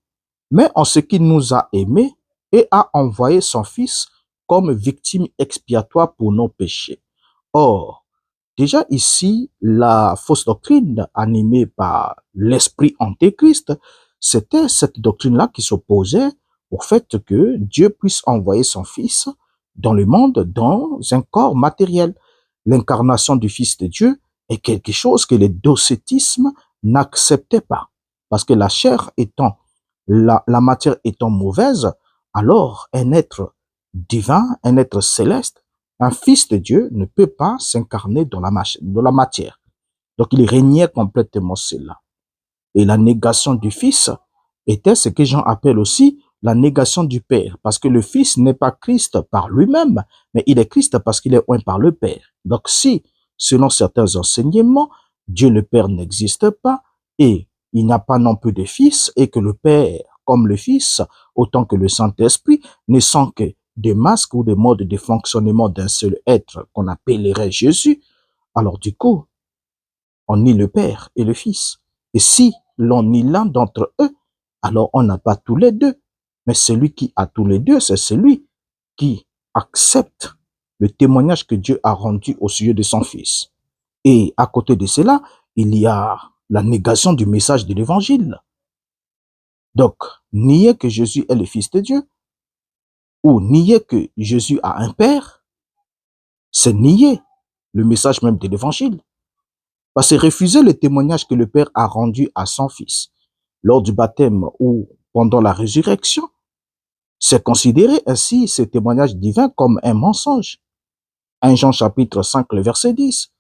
mais en ce qu'il nous a aimés et a envoyé son Fils comme victime expiatoire pour nos péchés. Or, déjà ici, la fausse doctrine animée par l'esprit antéchrist, c'était cette doctrine-là qui s'opposait au fait que Dieu puisse envoyer son Fils dans le monde dans un corps matériel. L'incarnation du Fils de Dieu est quelque chose que le docétisme n'acceptait pas. Parce que la chair étant, la matière étant mauvaise, alors un être divin, un être céleste, un fils de Dieu ne peut pas s'incarner dans la matière. Donc, il régnait complètement cela. Et la négation du Fils était ce que Jean appelle aussi la négation du Père, parce que le Fils n'est pas Christ par lui-même, mais il est Christ parce qu'il est oint par le Père. Donc si, selon certains enseignements, Dieu le Père n'existe pas et il n'y a pas non plus de Fils et que le Père, comme le Fils, autant que le Saint-Esprit, ne sont que des masques ou des modes de fonctionnement d'un seul être qu'on appellerait Jésus, alors du coup, on nie le Père et le Fils. Et si l'on nie l'un d'entre eux, alors on n'a pas tous les deux. Mais celui qui a tous les deux, c'est celui qui accepte le témoignage que Dieu a rendu au sujet de son Fils. Et à côté de cela, il y a la négation du message de l'Évangile. Donc, nier que Jésus est le Fils de Dieu, ou nier que Jésus a un Père, c'est nier le message même de l'Évangile. Parce que refuser le témoignage que le Père a rendu à son Fils lors du baptême ou pendant la résurrection, c'est considérer ainsi ce témoignage divin comme un mensonge. 1 Jean chapitre 5, le verset 10.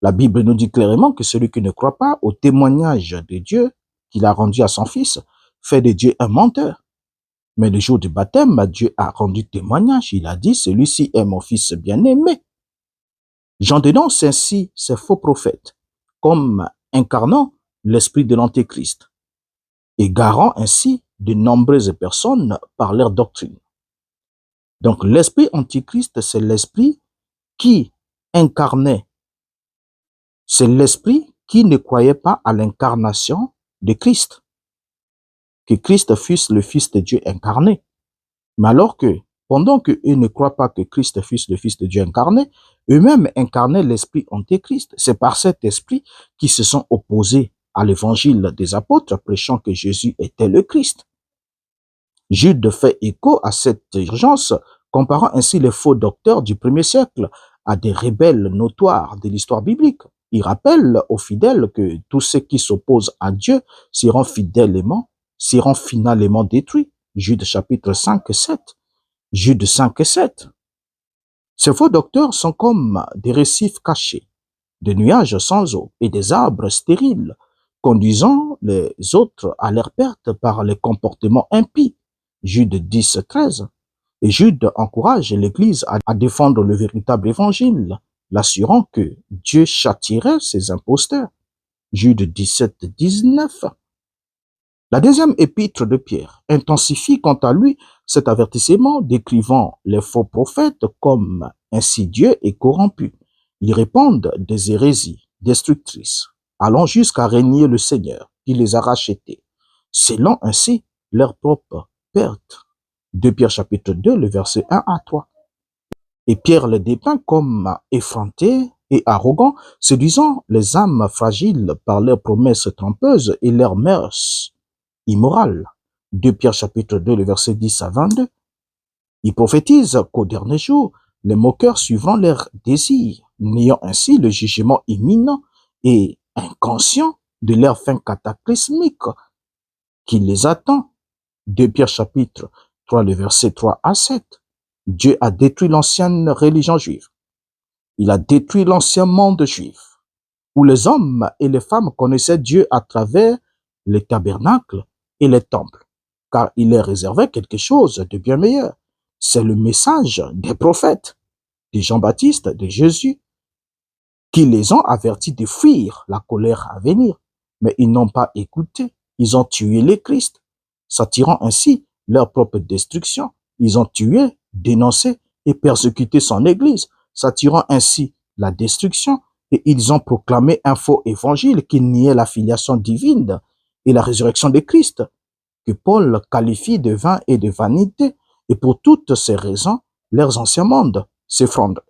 La Bible nous dit clairement que celui qui ne croit pas au témoignage de Dieu qu'il a rendu à son Fils fait de Dieu un menteur. Mais le jour du baptême, Dieu a rendu témoignage. Il a dit, celui-ci est mon Fils bien-aimé. J'en dénonce ainsi ces faux prophètes comme incarnant l'esprit de l'Antéchrist et garant ainsi de nombreuses personnes par leur doctrine. Donc l'esprit antichrist, c'est l'esprit qui incarnait, c'est l'esprit qui ne croyait pas à l'incarnation de Christ, que Christ fût le Fils de Dieu incarné. Mais alors que, pendant qu'eux ne croient pas que Christ fût le Fils de Dieu incarné, eux-mêmes incarnaient l'esprit antéchrist. C'est par cet esprit qu'ils se sont opposés à l'évangile des apôtres, prêchant que Jésus était le Christ. Jude fait écho à cette urgence, comparant ainsi les faux docteurs du premier siècle à des rebelles notoires de l'histoire biblique. Il rappelle aux fidèles que tous ceux qui s'opposent à Dieu seront finalement détruits. Jude chapitre 5 et 7. Jude 5 et 7. Ces faux docteurs sont comme des récifs cachés, des nuages sans eau et des arbres stériles, conduisant les autres à leur perte par les comportements impies. Jude 10, 13. Et Jude encourage l'Église à défendre le véritable évangile, l'assurant que Dieu châtierait ses imposteurs. Jude 17, 19. La deuxième épître de Pierre intensifie quant à lui cet avertissement, décrivant les faux prophètes comme insidieux et corrompus. Ils répandent des hérésies destructrices, allant jusqu'à régner le Seigneur qui les a rachetés, scellant ainsi leur propre perte. 2 Pierre chapitre 2, le verset 1 à 3. Et Pierre les dépeint comme effrontés et arrogants, séduisant les âmes fragiles par leurs promesses trompeuses et leurs mœurs immorales. 2 Pierre chapitre 2, le verset 10 à 22. Il prophétise qu'au dernier jour, les moqueurs suivront leurs désirs, niant ainsi le jugement imminent et inconscient de leur fin cataclysmique qui les attend. 2 Pierre chapitre 3, le verset 3 à 7. Dieu a détruit l'ancienne religion juive. Il a détruit l'ancien monde juif, où les hommes et les femmes connaissaient Dieu à travers les tabernacles et les temples, car il leur réservait quelque chose de bien meilleur. C'est le message des prophètes, de Jean-Baptiste, de Jésus, qui les ont avertis de fuir la colère à venir. Mais ils n'ont pas écouté. Ils ont tué le Christ, s'attirant ainsi leur propre destruction. Ils ont tué, dénoncé et persécuté son Église, s'attirant ainsi la destruction, et ils ont proclamé un faux évangile qui niait la filiation divine et la résurrection de Christ, que Paul qualifie de vain et de vanité, et pour toutes ces raisons, leurs anciens mondes s'effondrent.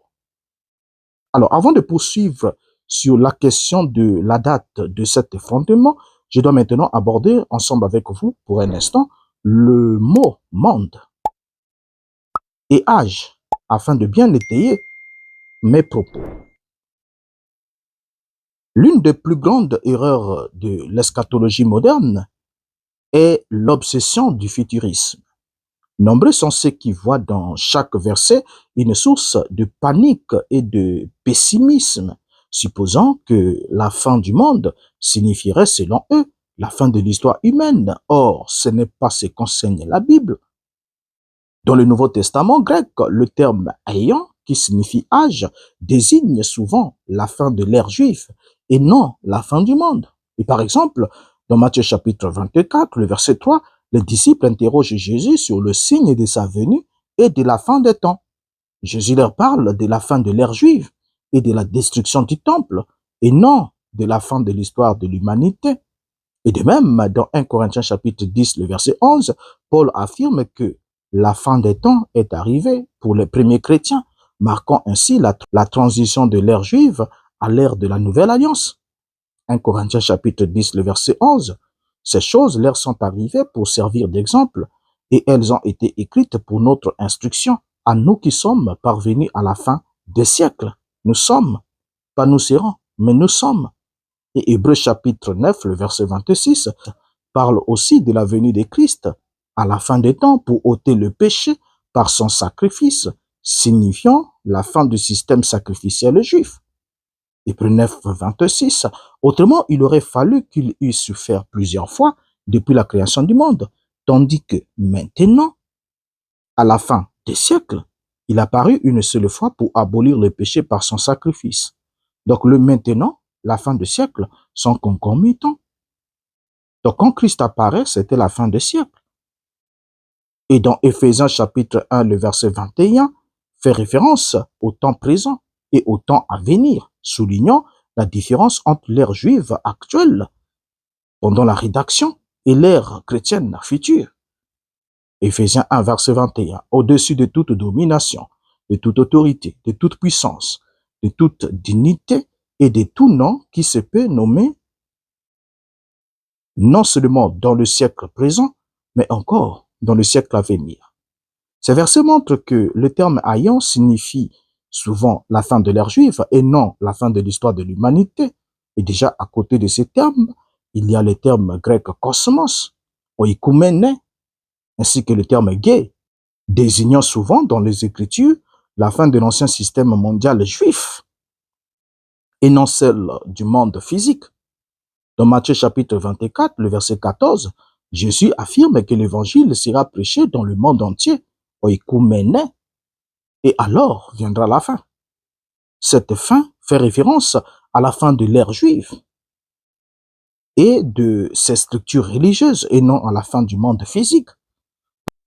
Alors, avant de poursuivre sur la question de la date de cet effondrement, je dois maintenant aborder ensemble avec vous, pour un instant, le mot monde et âge, afin de bien étayer mes propos. L'une des plus grandes erreurs de l'eschatologie moderne est l'obsession du futurisme. Nombreux sont ceux qui voient dans chaque verset une source de panique et de pessimisme, supposant que la fin du monde signifierait, selon eux, la fin de l'histoire humaine. Or, ce n'est pas ce qu'enseigne la Bible. Dans le Nouveau Testament grec, le terme aion, qui signifie âge, désigne souvent la fin de l'ère juive et non la fin du monde. Et par exemple, dans Matthieu chapitre 24, le verset 3, les disciples interrogent Jésus sur le signe de sa venue et de la fin des temps. Jésus leur parle de la fin de l'ère juive et de la destruction du temple et non de la fin de l'histoire de l'humanité. Et de même, dans 1 Corinthiens chapitre 10, le verset 11, Paul affirme que la fin des temps est arrivée pour les premiers chrétiens, marquant ainsi la transition de l'ère juive à l'ère de la nouvelle alliance. 1 Corinthiens chapitre 10, le verset 11, ces choses leur sont arrivées pour servir d'exemple et elles ont été écrites pour notre instruction, à nous qui sommes parvenus à la fin des siècles. Nous sommes, pas nous serons, mais nous sommes. Et Hébreux chapitre 9, le verset 26, parle aussi de la venue de Christ à la fin des temps pour ôter le péché par son sacrifice, signifiant la fin du système sacrificiel juif. Hébreux 9, 26, autrement, il aurait fallu qu'il eût souffert plusieurs fois depuis la création du monde, tandis que maintenant, à la fin des siècles, il a paru une seule fois pour abolir le péché par son sacrifice. Donc le maintenant, la fin du siècle, sont concomitants. Donc quand Christ apparaît, c'était la fin des siècles. Et dans Éphésiens chapitre 1, le verset 21, fait référence au temps présent et au temps à venir, soulignant la différence entre l'ère juive actuelle, pendant la rédaction, et l'ère chrétienne future. Éphésiens 1, verset 21, au-dessus de toute domination, de toute autorité, de toute puissance, de toute dignité et de tout nom qui se peut nommer non seulement dans le siècle présent, mais encore dans le siècle à venir. Ces versets montrent que le terme aion signifie souvent la fin de l'ère juive et non la fin de l'histoire de l'humanité. Et déjà, à côté de ces termes, il y a le terme grec kosmos, oikoumene, ainsi que le terme gay, désignant souvent dans les Écritures la fin de l'ancien système mondial juif et non celle du monde physique. Dans Matthieu chapitre 24, le verset 14, Jésus affirme que l'évangile sera prêché dans le monde entier, oikoumene, et alors viendra la fin. Cette fin fait référence à la fin de l'ère juive et de ses structures religieuses et non à la fin du monde physique.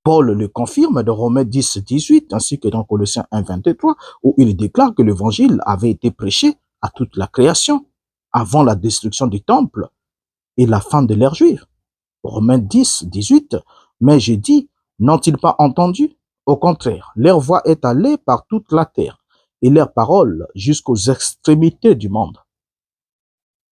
Paul le confirme dans Romains 10, 18, ainsi que dans Colossiens 1, 23, où il déclare que l'évangile avait été prêché à toute la création avant la destruction du temple et la fin de l'ère juive. Romains 10, 18, mais j'ai dit, n'ont-ils pas entendu? Au contraire, leur voix est allée par toute la terre et leur parole jusqu'aux extrémités du monde.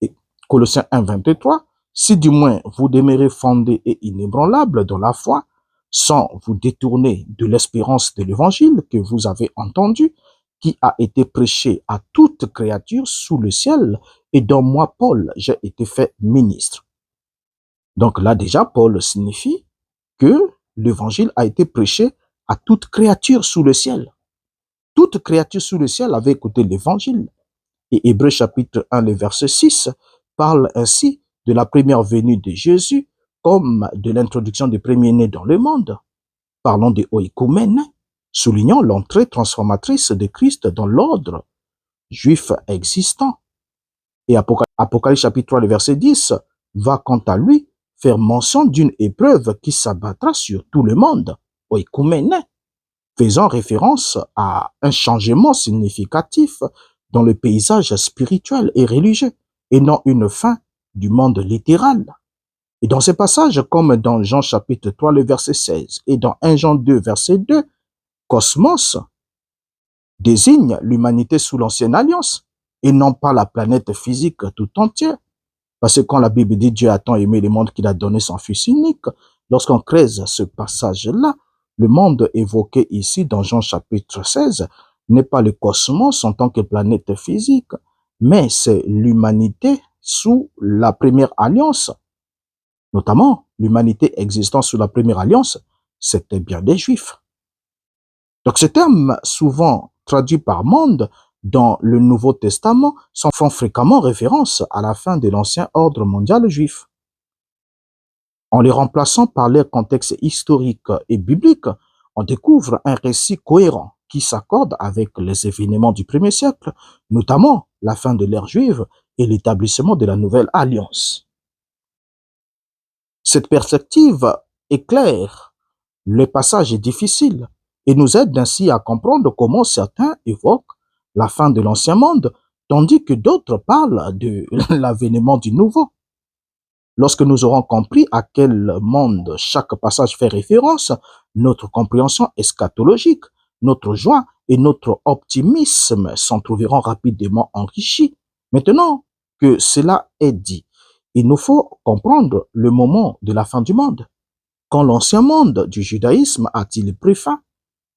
Et Colossiens 1, 23, si du moins vous demeurez fondés et inébranlables dans la foi, sans vous détourner de l'espérance de l'évangile que vous avez entendu, qui a été prêché à toute créature sous le ciel et dont moi, Paul, j'ai été fait ministre. Donc là déjà, Paul signifie que l'évangile a été prêché à toute créature sous le ciel. Toute créature sous le ciel avait écouté l'évangile. Et Hébreux chapitre 1, le verset 6, parle ainsi de la première venue de Jésus comme de l'introduction des premiers-nés dans le monde. Parlons de oikoumène, soulignant l'entrée transformatrice de Christ dans l'ordre juif existant. Et Apocalypse chapitre 3, le verset 10, va quant à lui faire mention d'une épreuve qui s'abattra sur tout le monde, oikoumène, faisant référence à un changement significatif dans le paysage spirituel et religieux, et non une fin du monde littéral. Et dans ces passages, comme dans Jean chapitre 3, le verset 16, et dans 1 Jean 2, verset 2, cosmos désigne l'humanité sous l'ancienne alliance, et non pas la planète physique tout entière. Parce que quand la Bible dit Dieu a tant aimé le monde qu'il a donné son Fils unique, lorsqu'on creuse ce passage-là, le monde évoqué ici dans Jean chapitre 16 n'est pas le cosmos en tant que planète physique, mais c'est l'humanité sous la première alliance. Notamment, l'humanité existant sous la première alliance, c'était bien des Juifs. Donc ces termes, souvent traduits par monde dans le Nouveau Testament, font fréquemment référence à la fin de l'ancien ordre mondial juif. En les remplaçant par leur contexte historique et biblique, on découvre un récit cohérent qui s'accorde avec les événements du premier siècle, notamment la fin de l'ère juive et l'établissement de la nouvelle alliance. Cette perspective éclaire le passage est difficile et nous aide ainsi à comprendre comment certains évoquent la fin de l'ancien monde, tandis que d'autres parlent de l'avènement du nouveau. Lorsque nous aurons compris à quel monde chaque passage fait référence, notre compréhension eschatologique, notre joie et notre optimisme s'en trouveront rapidement enrichis. Maintenant que cela est dit, il nous faut comprendre le moment de la fin du monde. Quand l'ancien monde du judaïsme a-t-il pris fin?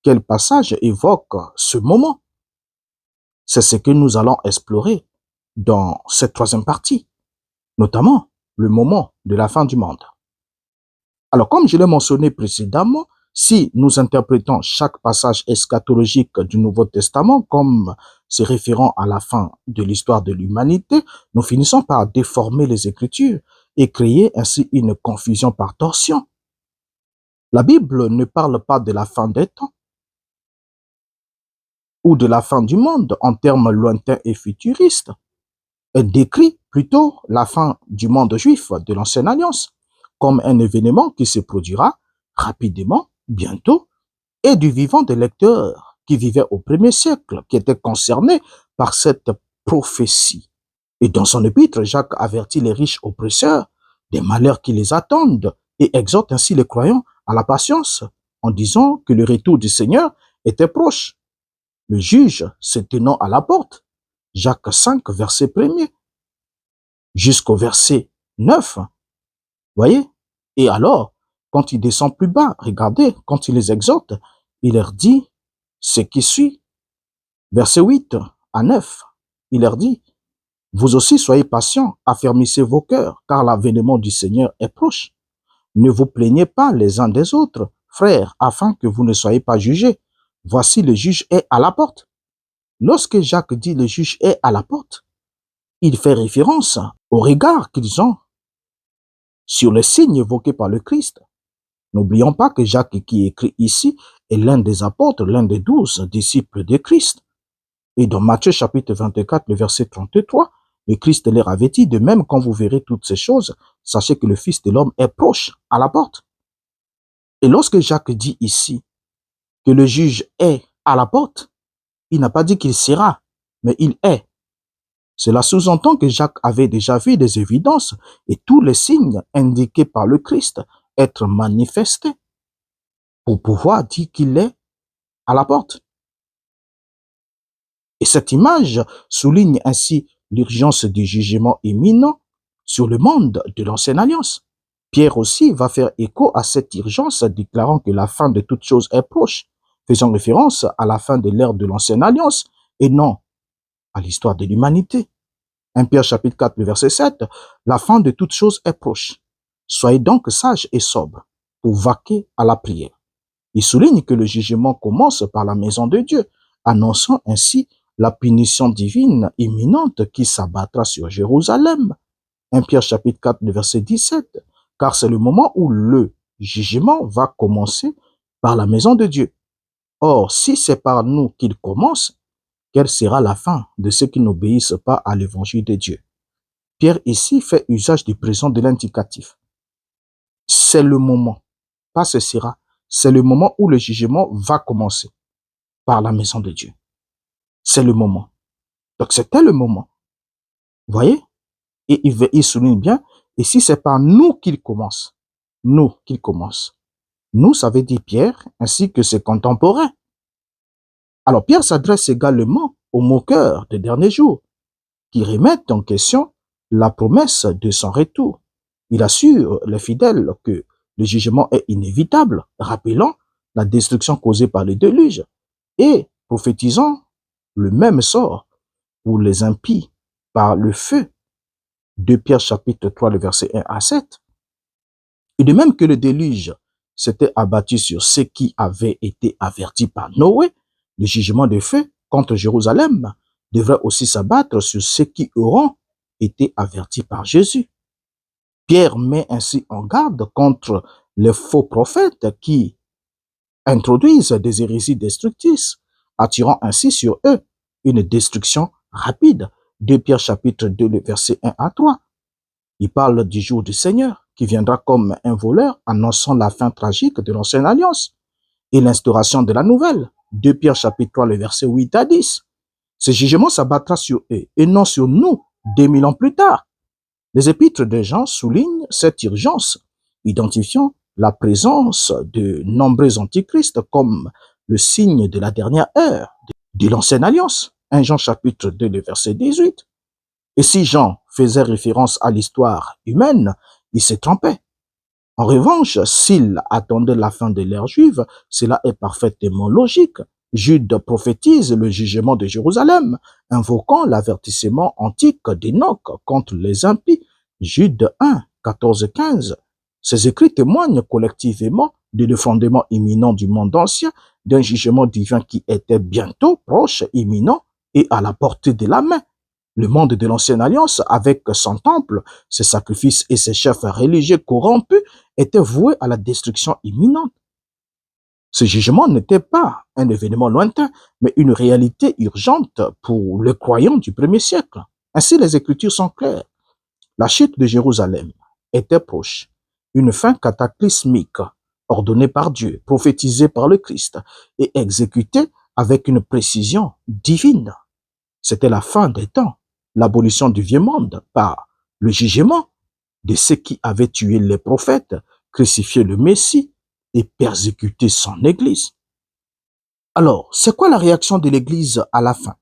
Quel passage évoque ce moment? C'est ce que nous allons explorer dans cette troisième partie, notamment le moment de la fin du monde. Alors, comme je l'ai mentionné précédemment, si nous interprétons chaque passage eschatologique du Nouveau Testament comme se référant à la fin de l'histoire de l'humanité, nous finissons par déformer les Écritures et créer ainsi une confusion par torsion. La Bible ne parle pas de la fin des temps ou de la fin du monde en termes lointains et futuristes. Elle décrit plutôt la fin du monde juif de l'Ancienne Alliance comme un événement qui se produira rapidement, bientôt, et du vivant des lecteurs qui vivaient au premier siècle, qui étaient concernés par cette prophétie. Et dans son épître, Jacques avertit les riches oppresseurs des malheurs qui les attendent et exhorte ainsi les croyants à la patience en disant que le retour du Seigneur était proche. Le juge se tenant à la porte, Jacques 5, verset 1er, jusqu'au verset 9. Voyez? Et alors, quand il descend plus bas, regardez, quand il les exhorte, il leur dit ce qui suit. Verset 8 à 9, il leur dit, vous aussi soyez patients, affermissez vos cœurs, car l'avènement du Seigneur est proche. Ne vous plaignez pas les uns des autres, frères, afin que vous ne soyez pas jugés. Voici le juge est à la porte. Lorsque Jacques dit le juge est à la porte, il fait référence au regard qu'ils ont sur les signes évoqués par le Christ. N'oublions pas que Jacques qui écrit ici est l'un des apôtres, l'un des 12 disciples de Christ. Et dans Matthieu chapitre 24, le verset 33, le Christ leur avait dit, de même quand vous verrez toutes ces choses, sachez que le Fils de l'homme est proche, à la porte. Et lorsque Jacques dit ici que le juge est à la porte, il n'a pas dit qu'il sera, mais il est. Cela sous-entend que Jacques avait déjà vu des évidences et tous les signes indiqués par le Christ être manifestés pour pouvoir dire qu'il est à la porte. Et cette image souligne ainsi l'urgence du jugement imminent sur le monde de l'Ancienne Alliance. Pierre aussi va faire écho à cette urgence, déclarant que la fin de toute chose est proche, faisant référence à la fin de l'ère de l'Ancienne Alliance et non à l'histoire de l'humanité. 1 Pierre chapitre 4, le verset 7, la fin de toute chose est proche. Soyez donc sages et sobres pour vaquer à la prière. Il souligne que le jugement commence par la maison de Dieu, annonçant ainsi la punition divine imminente qui s'abattra sur Jérusalem. 1 Pierre chapitre 4, le verset 17, car c'est le moment où le jugement va commencer par la maison de Dieu. Or, si c'est par nous qu'il commence, quelle sera la fin de ceux qui n'obéissent pas à l'évangile de Dieu? Pierre ici fait usage du présent de l'indicatif. C'est le moment, pas ce sera, c'est le moment où le jugement va commencer par la maison de Dieu. C'est le moment. Donc c'était le moment. Vous voyez? Et il souligne bien, et si c'est par nous qu'il commence, nous qu'il commence. Nous, ça veut dire Pierre, ainsi que ses contemporains. Alors Pierre s'adresse également aux moqueurs des derniers jours, qui remettent en question la promesse de son retour. Il assure les fidèles que le jugement est inévitable, rappelant la destruction causée par le déluge et prophétisant le même sort pour les impies par le feu. 2 Pierre chapitre 3, le verset 1 à 7. Et de même que le déluge s'était abattu sur ceux qui avaient été avertis par Noé, le jugement de feu contre Jérusalem devrait aussi s'abattre sur ceux qui auront été avertis par Jésus. Pierre met ainsi en garde contre les faux prophètes qui introduisent des hérésies destructrices, attirant ainsi sur eux une destruction rapide. 2 Pierre chapitre 2, le verset 1 à 3. Il parle du jour du Seigneur qui viendra comme un voleur annonçant la fin tragique de l'ancienne alliance et l'instauration de la nouvelle. 2 Pierre chapitre 3, le verset 8 à 10. Ce jugement s'abattra sur eux et non sur nous 2000 ans plus tard. Les épîtres de Jean soulignent cette urgence, identifiant la présence de nombreux antichrists comme le signe de la dernière heure de l'ancienne alliance. 1 Jean chapitre 2, le verset 18. Et si Jean faisait référence à l'histoire humaine, il se trompait. En revanche, s'il attendait la fin de l'ère juive, cela est parfaitement logique. Jude prophétise le jugement de Jérusalem, invoquant l'avertissement antique d'Enoch contre les impies. Jude 1, 14-15. Ces écrits témoignent collectivement de l'effondrement imminent du monde ancien, d'un jugement divin qui était bientôt proche, imminent et à la portée de la main. Le monde de l'ancienne alliance, avec son temple, ses sacrifices et ses chefs religieux corrompus, était voué à la destruction imminente. Ce jugement n'était pas un événement lointain, mais une réalité urgente pour les croyants du premier siècle. Ainsi, les Écritures sont claires. La chute de Jérusalem était proche. Une fin cataclysmique, ordonnée par Dieu, prophétisée par le Christ et exécutée avec une précision divine. C'était la fin des temps, l'abolition du vieux monde par le jugement de ceux qui avaient tué les prophètes, crucifié le Messie et persécuté son Église. Alors, c'est quoi la réaction de l'Église à la fin?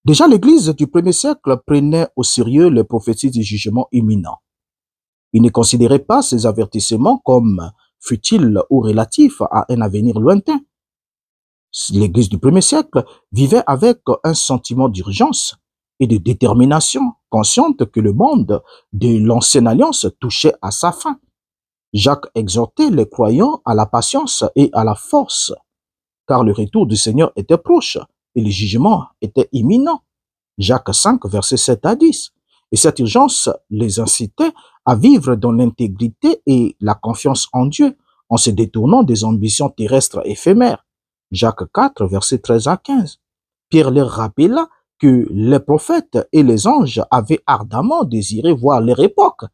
Déjà, l'Église du premier siècle prenait au sérieux les prophéties du jugement imminent. Il ne considérait pas ces avertissements comme futiles ou relatifs à un avenir lointain. L'Église du premier siècle vivait avec un sentiment d'urgence et de détermination, consciente que le monde de l'ancienne alliance touchait à sa fin. Jacques exhortait les croyants à la patience et à la force, car le retour du Seigneur était proche et le jugement était imminent. Jacques 5, versets 7 à 10. Et cette urgence les incitait à vivre dans l'intégrité et la confiance en Dieu, en se détournant des ambitions terrestres éphémères. Jacques 4, versets 13 à 15. Pierre leur rappela que les prophètes et les anges avaient ardemment désiré voir leur époque.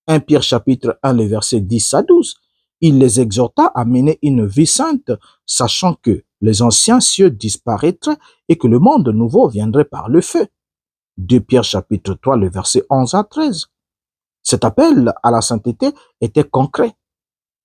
1 Pierre chapitre 1, les versets 10 à 12. Il les exhorta à mener une vie sainte, sachant que les anciens cieux disparaîtraient et que le monde nouveau viendrait par le feu. 2 Pierre chapitre 3, le verset 11 à 13. Cet appel à la sainteté était concret.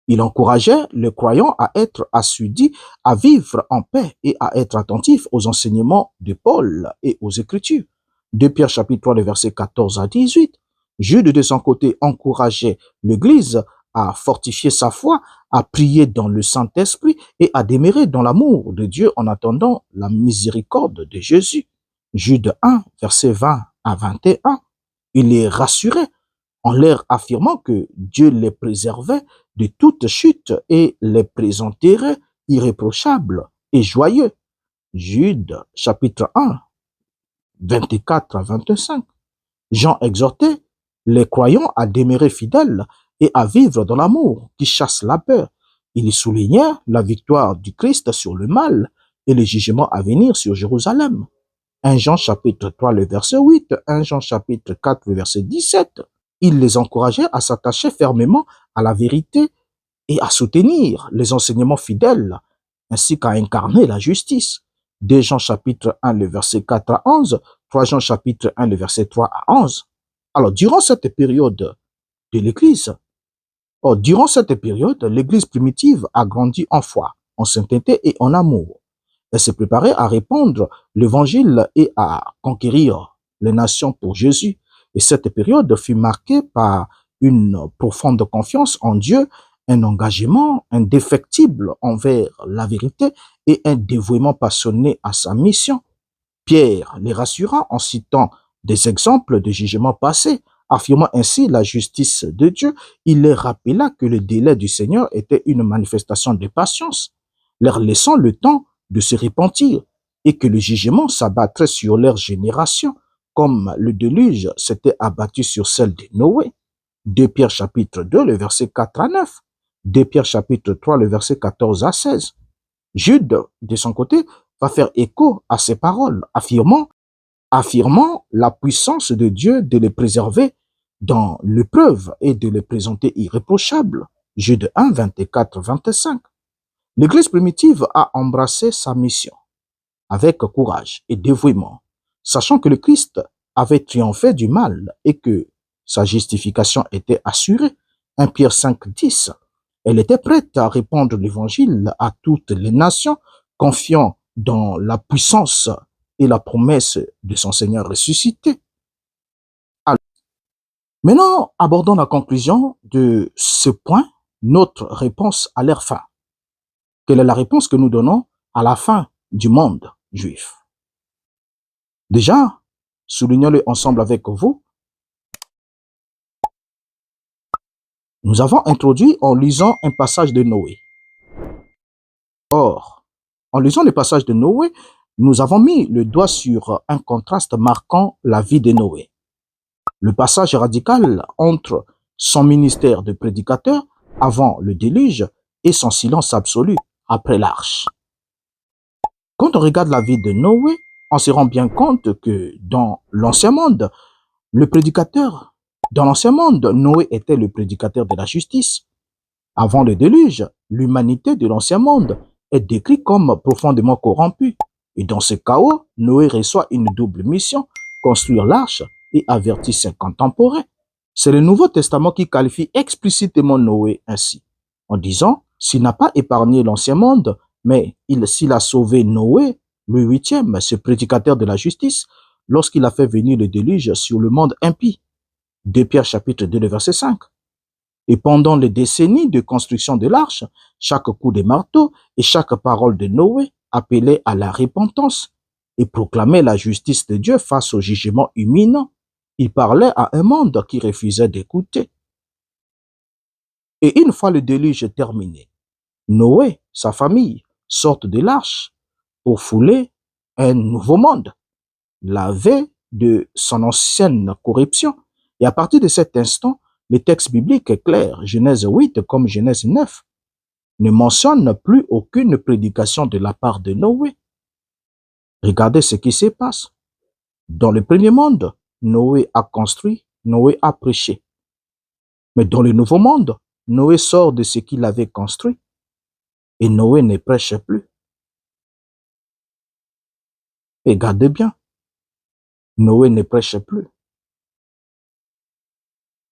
Il encourageait le croyant à être assidu, à vivre en paix et à être attentif aux enseignements de Paul et aux Écritures. 2 Pierre chapitre 3, le verset 14 à 18. Jude, de son côté, encourageait l'Église à fortifier sa foi, à prier dans le Saint-Esprit et à demeurer dans l'amour de Dieu en attendant la miséricorde de Jésus. Jude 1, verset 20 à 21. Il les rassurait en leur affirmant que Dieu les préservait de toute chute et les présenterait irréprochables et joyeux. Jude, chapitre 1, 24 à 25. Jean exhortait les croyants à demeurer fidèles et à vivre dans l'amour qui chasse la peur. Il soulignait la victoire du Christ sur le mal et le jugement à venir sur Jérusalem. 1 Jean chapitre 3, le verset 8, 1 Jean chapitre 4, le verset 17. Il les encourageait à s'attacher fermement à la vérité et à soutenir les enseignements fidèles, ainsi qu'à incarner la justice. 2 Jean chapitre 1, le verset 4 à 11, 3 Jean chapitre 1, le verset 3 à 11. Alors, durant cette période de l'Église, l'Église primitive a grandi en foi, en sainteté et en amour. Elle s'est préparée à répandre l'Évangile et à conquérir les nations pour Jésus. Et cette période fut marquée par une profonde confiance en Dieu, un engagement indéfectible envers la vérité et un dévouement passionné à sa mission. Pierre les rassura en citant des exemples de jugements passés, affirmant ainsi la justice de Dieu. Il les rappela que le délai du Seigneur était une manifestation de patience, leur laissant le temps de se repentir et que le jugement s'abattrait sur leur génération comme le déluge s'était abattu sur celle de Noé. 2 Pierre chapitre 2, le verset 4 à 9. 2 Pierre chapitre 3, le verset 14 à 16. Jude, de son côté, va faire écho à ces paroles, affirmant la puissance de Dieu de les préserver dans l'épreuve et de les présenter irréprochables. Jude 1, 24, 25. L'Église primitive a embrassé sa mission avec courage et dévouement, sachant que le Christ avait triomphé du mal et que sa justification était assurée. 1 Pierre 5, 10. Elle était prête à répandre l'évangile à toutes les nations, confiant dans la puissance et la promesse de son Seigneur ressuscité. Alors, maintenant, abordons la conclusion de ce point, notre réponse à leur fin. Quelle est la réponse que nous donnons à la fin du monde juif? Déjà, soulignons-le ensemble avec vous, nous avons introduit en lisant un passage de Noé. Or, en lisant le passage de Noé, nous avons mis le doigt sur un contraste marquant la vie de Noé. Le passage radical entre son ministère de prédicateur avant le déluge et son silence absolu après l'arche. Quand on regarde la vie de Noé, on se rend bien compte que dans l'ancien monde, Noé était le prédicateur de la justice. Avant le déluge, l'humanité de l'ancien monde est décrite comme profondément corrompue. Et dans ce chaos, Noé reçoit une double mission, construire l'arche et avertir ses contemporains. C'est le Nouveau Testament qui qualifie explicitement Noé ainsi, en disant, s'il n'a pas épargné l'ancien monde, mais s'il a sauvé Noé, le huitième, ce prédicateur de la justice, lorsqu'il a fait venir le déluge sur le monde impie. 2 Pierre chapitre 2, verset 5. Et pendant les décennies de construction de l'arche, chaque coup de marteau et chaque parole de Noé appelait à la repentance et proclamait la justice de Dieu face au jugement imminent. Il parlait à un monde qui refusait d'écouter. Et une fois le déluge terminé, Noé, sa famille, sortent de l'arche pour fouler un nouveau monde, lavé de son ancienne corruption. Et à partir de cet instant, le texte biblique est clair, Genèse 8 comme Genèse 9, ne mentionne plus aucune prédication de la part de Noé. Regardez ce qui se passe. Dans le premier monde, Noé a construit, Noé a prêché. Mais dans le nouveau monde, Noé sort de ce qu'il avait construit et Noé ne prêche plus. Regardez bien, Noé ne prêche plus.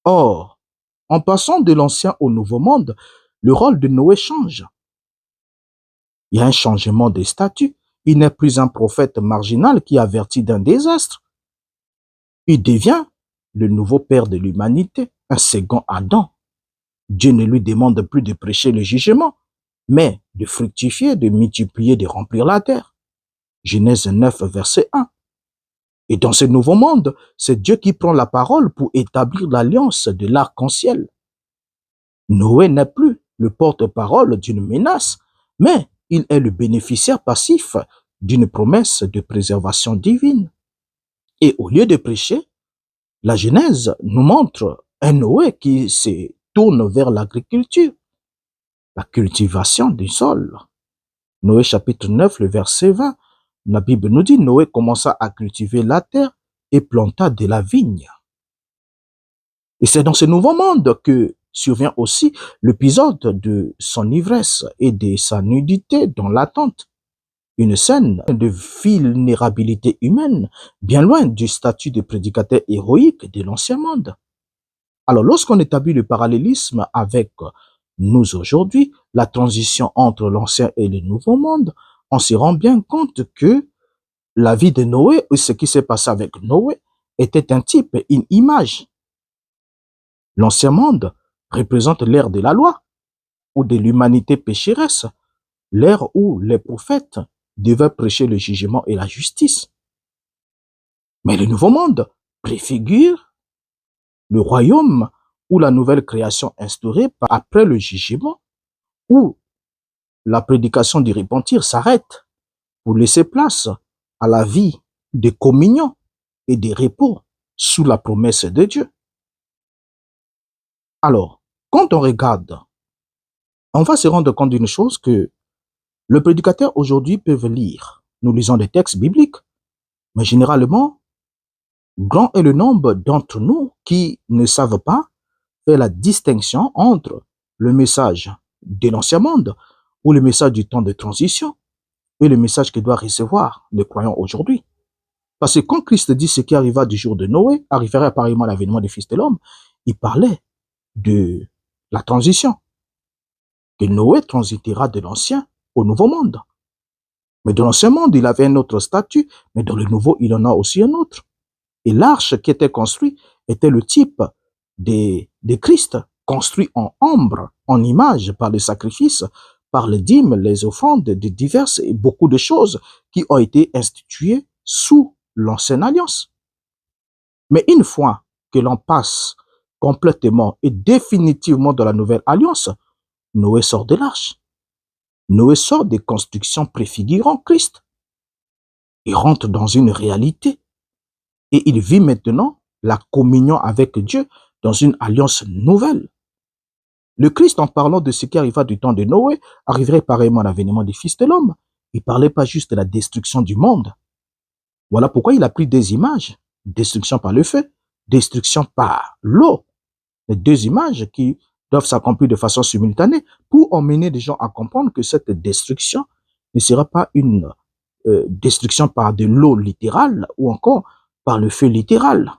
Or, en passant de l'ancien au nouveau monde, le rôle de Noé change. Il y a un changement de statut. Il n'est plus un prophète marginal qui avertit d'un désastre. Il devient le nouveau père de l'humanité, un second Adam. Dieu ne lui demande plus de prêcher le jugement, mais de fructifier, de multiplier, de remplir la terre. Genèse 9, verset 1. Et dans ce nouveau monde, c'est Dieu qui prend la parole pour établir l'alliance de l'arc-en-ciel. Noé n'est plus le porte-parole d'une menace, mais il est le bénéficiaire passif d'une promesse de préservation divine. Et au lieu de prêcher, la Genèse nous montre un Noé qui se tourne vers l'agriculture, la cultivation du sol. Noé chapitre 9, le verset 20, la Bible nous dit, Noé commença à cultiver la terre et planta de la vigne. Et c'est dans ce nouveau monde que survient aussi l'épisode de son ivresse et de sa nudité dans la tente. Une scène de vulnérabilité humaine, bien loin du statut de prédicateur héroïque de l'ancien monde. Alors, lorsqu'on établit le parallélisme avec nous aujourd'hui, la transition entre l'ancien et le nouveau monde, on se rend bien compte que la vie de Noé, ou ce qui s'est passé avec Noé, était un type, une image. L'ancien monde représente l'ère de la loi ou de l'humanité pécheresse, l'ère où les prophètes devaient prêcher le jugement et la justice. Mais le nouveau monde préfigure le royaume ou la nouvelle création instaurée après le jugement, où la prédication du repentir s'arrête pour laisser place à la vie de communion et de repos sous la promesse de Dieu. Alors, quand on regarde, on va se rendre compte d'une chose que le prédicateur aujourd'hui peut lire. Nous lisons des textes bibliques, mais généralement, grand est le nombre d'entre nous qui ne savent pas faire la distinction entre le message de l'ancien monde ou le message du temps de transition et le message que doit recevoir le croyant aujourd'hui. Parce que quand Christ dit ce qui arriva du jour de Noé, arriverait apparemment à l'avènement du Fils de l'homme, il parlait de la transition, que Noé transitera de l'ancien au nouveau monde. Mais dans l'ancien monde, il avait un autre statut, mais dans le nouveau, il en a aussi un autre. Et l'arche qui était construite était le type de Christ, construit en ombre, en image, par les sacrifices, par les dîmes, les offrandes, de diverses et beaucoup de choses qui ont été instituées sous l'ancienne alliance. Mais une fois que l'on passe complètement et définitivement dans la nouvelle alliance, Noé sort de l'arche. Noé sort des constructions préfigurant Christ. Il rentre dans une réalité et il vit maintenant la communion avec Dieu dans une alliance nouvelle. Le Christ, en parlant de ce qui arriva du temps de Noé, arriverait pareillement à l'avènement du Fils de l'homme. Il ne parlait pas juste de la destruction du monde. Voilà pourquoi il a pris des images. Destruction par le feu, destruction par l'eau. Les deux images qui doivent s'accomplir de façon simultanée pour emmener les gens à comprendre que cette destruction ne sera pas une destruction par de l'eau littérale ou encore par le feu littéral.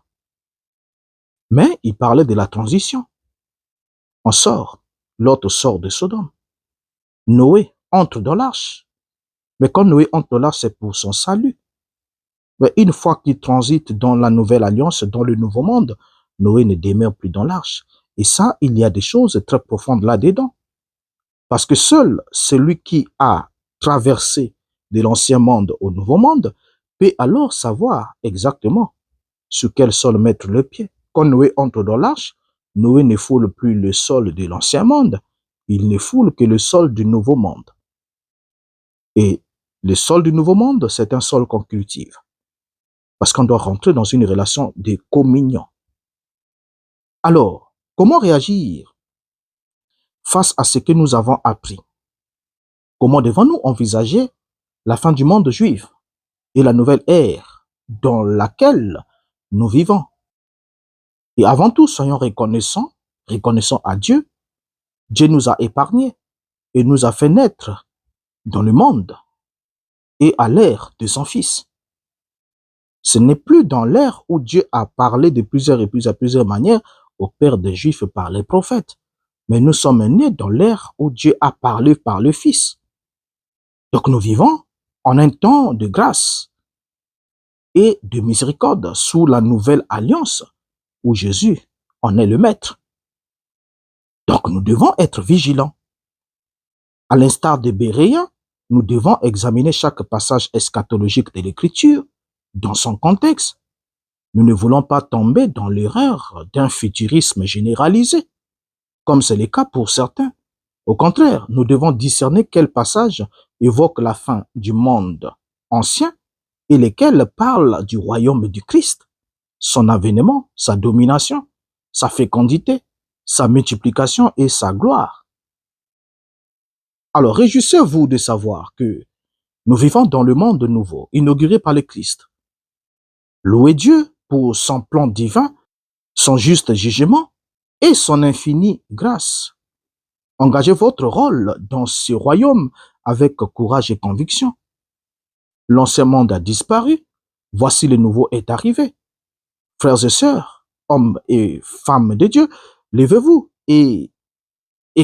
Mais il parlait de la transition. On sort, l'autre sort de Sodome. Noé entre dans l'arche. Mais quand Noé entre dans l'arche, c'est pour son salut. Mais une fois qu'il transite dans la nouvelle alliance, dans le nouveau monde, Noé ne demeure plus dans l'arche. Et ça, il y a des choses très profondes là-dedans. Parce que seul celui qui a traversé de l'ancien monde au nouveau monde peut alors savoir exactement sur quel sol mettre le pied. Quand Noé entre dans l'arche, Noé ne foule plus le sol de l'ancien monde, il ne foule que le sol du nouveau monde. Et le sol du nouveau monde, c'est un sol qu'on cultive. Parce qu'on doit rentrer dans une relation de communion. Alors, comment réagir face à ce que nous avons appris? Comment devons-nous envisager la fin du monde juif et la nouvelle ère dans laquelle nous vivons? Et avant tout, soyons reconnaissants à Dieu. Dieu nous a épargnés et nous a fait naître dans le monde et à l'ère de son Fils. Ce n'est plus dans l'ère où Dieu a parlé de plusieurs manières au Père des Juifs par les prophètes. Mais nous sommes nés dans l'ère où Dieu a parlé par le Fils. Donc nous vivons en un temps de grâce et de miséricorde sous la nouvelle alliance où Jésus en est le maître. Donc nous devons être vigilants. À l'instar de Béréa, nous devons examiner chaque passage eschatologique de l'Écriture dans son contexte. Nous ne voulons pas tomber dans l'erreur d'un futurisme généralisé, comme c'est le cas pour certains. Au contraire, nous devons discerner quel passage évoque la fin du monde ancien et lesquels parlent du royaume du Christ, son avènement, sa domination, sa fécondité, sa multiplication et sa gloire. Alors, réjouissez-vous de savoir que nous vivons dans le monde nouveau, inauguré par le Christ. Louez Dieu pour son plan divin, son juste jugement et son infinie grâce. Engagez votre rôle dans ce royaume avec courage et conviction. L'ancien monde a disparu, voici le nouveau est arrivé. Frères et sœurs, hommes et femmes de Dieu, levez-vous et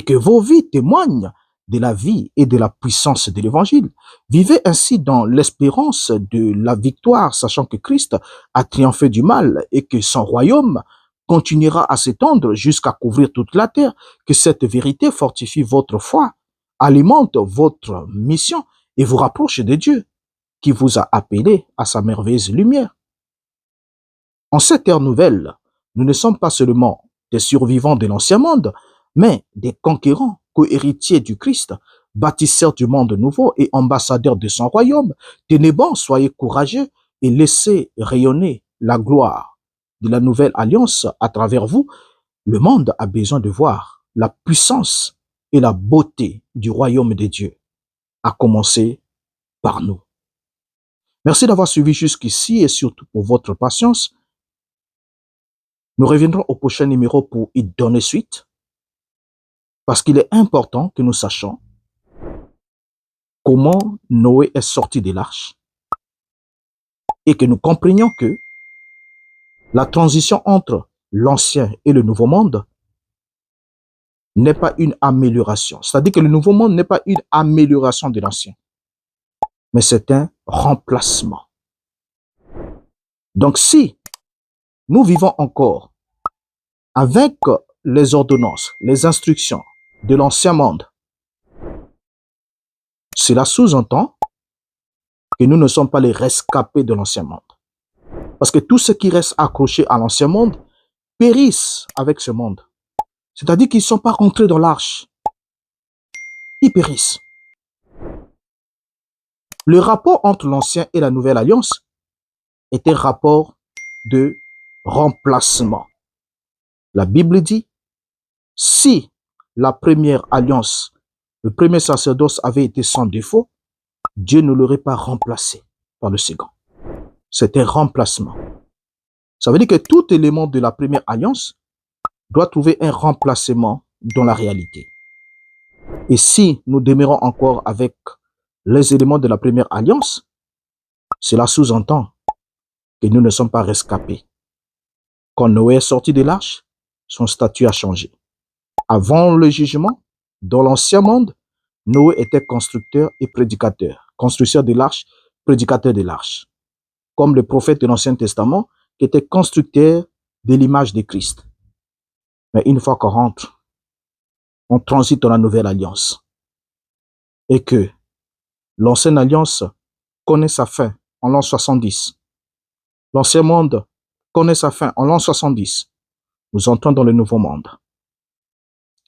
que vos vies témoignent de la vie et de la puissance de l'Évangile. Vivez ainsi dans l'espérance de la victoire, sachant que Christ a triomphé du mal et que son royaume continuera à s'étendre jusqu'à couvrir toute la terre, que cette vérité fortifie votre foi, alimente votre mission et vous rapproche de Dieu, qui vous a appelé à sa merveilleuse lumière. En cette ère nouvelle, nous ne sommes pas seulement des survivants de l'ancien monde, mais des conquérants, co-héritiers du Christ, bâtisseurs du monde nouveau et ambassadeurs de son royaume. Tenez bon, soyez courageux et laissez rayonner la gloire de la nouvelle alliance à travers vous, Le monde a besoin de voir la puissance et la beauté du royaume de Dieu, à commencer par nous. Merci d'avoir suivi jusqu'ici et surtout pour votre patience. Nous reviendrons au prochain numéro pour y donner suite, parce qu'il est important que nous sachions comment Noé est sorti de l'arche et que nous comprenions que la transition entre l'ancien et le nouveau monde n'est pas une amélioration. C'est-à-dire que le nouveau monde n'est pas une amélioration de l'ancien, mais c'est un remplacement. Donc si nous vivons encore avec les ordonnances, les instructions de l'ancien monde, cela sous-entend que nous ne sommes pas les rescapés de l'ancien monde. Parce que tous ceux qui restent accrochés à l'ancien monde périssent avec ce monde. C'est-à-dire qu'ils ne sont pas rentrés dans l'arche. Ils périssent. Le rapport entre l'ancien et la nouvelle alliance était un rapport de remplacement. La Bible dit, si la première alliance, le premier sacerdoce avait été sans défaut, Dieu ne l'aurait pas remplacé par le second. C'était un remplacement. Ça veut dire que tout élément de la première alliance doit trouver un remplacement dans la réalité. Et si nous demeurons encore avec les éléments de la première alliance, cela sous-entend que nous ne sommes pas rescapés. Quand Noé est sorti de l'arche, son statut a changé. Avant le jugement, dans l'ancien monde, Noé était constructeur et prédicateur. Constructeur de l'arche, prédicateur de l'arche. Comme le prophète de l'Ancien Testament, qui était constructeur de l'image de Christ. Mais une fois qu'on rentre, on transite dans la nouvelle alliance. Et que l'ancienne alliance connaît sa fin en l'an 70. L'ancien monde connaît sa fin en l'an 70. Nous entrons dans le nouveau monde.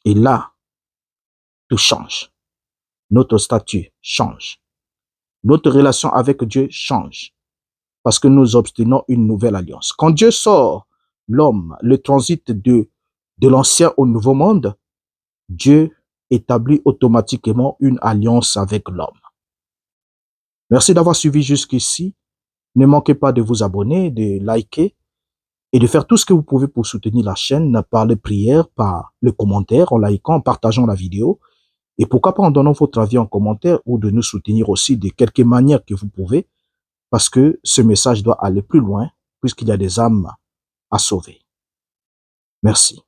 Et là, tout change. Notre statut change. Notre relation avec Dieu change. Parce que nous obtenons une nouvelle alliance. Quand Dieu sort l'homme, le transit de l'ancien au nouveau monde, Dieu établit automatiquement une alliance avec l'homme. Merci d'avoir suivi jusqu'ici. Ne manquez pas de vous abonner, de liker et de faire tout ce que vous pouvez pour soutenir la chaîne par les prières, par le commentaire, en likant, en partageant la vidéo. Et pourquoi pas en donnant votre avis en commentaire ou de nous soutenir aussi de quelque manière que vous pouvez, parce que ce message doit aller plus loin puisqu'il y a des âmes à sauver. Merci.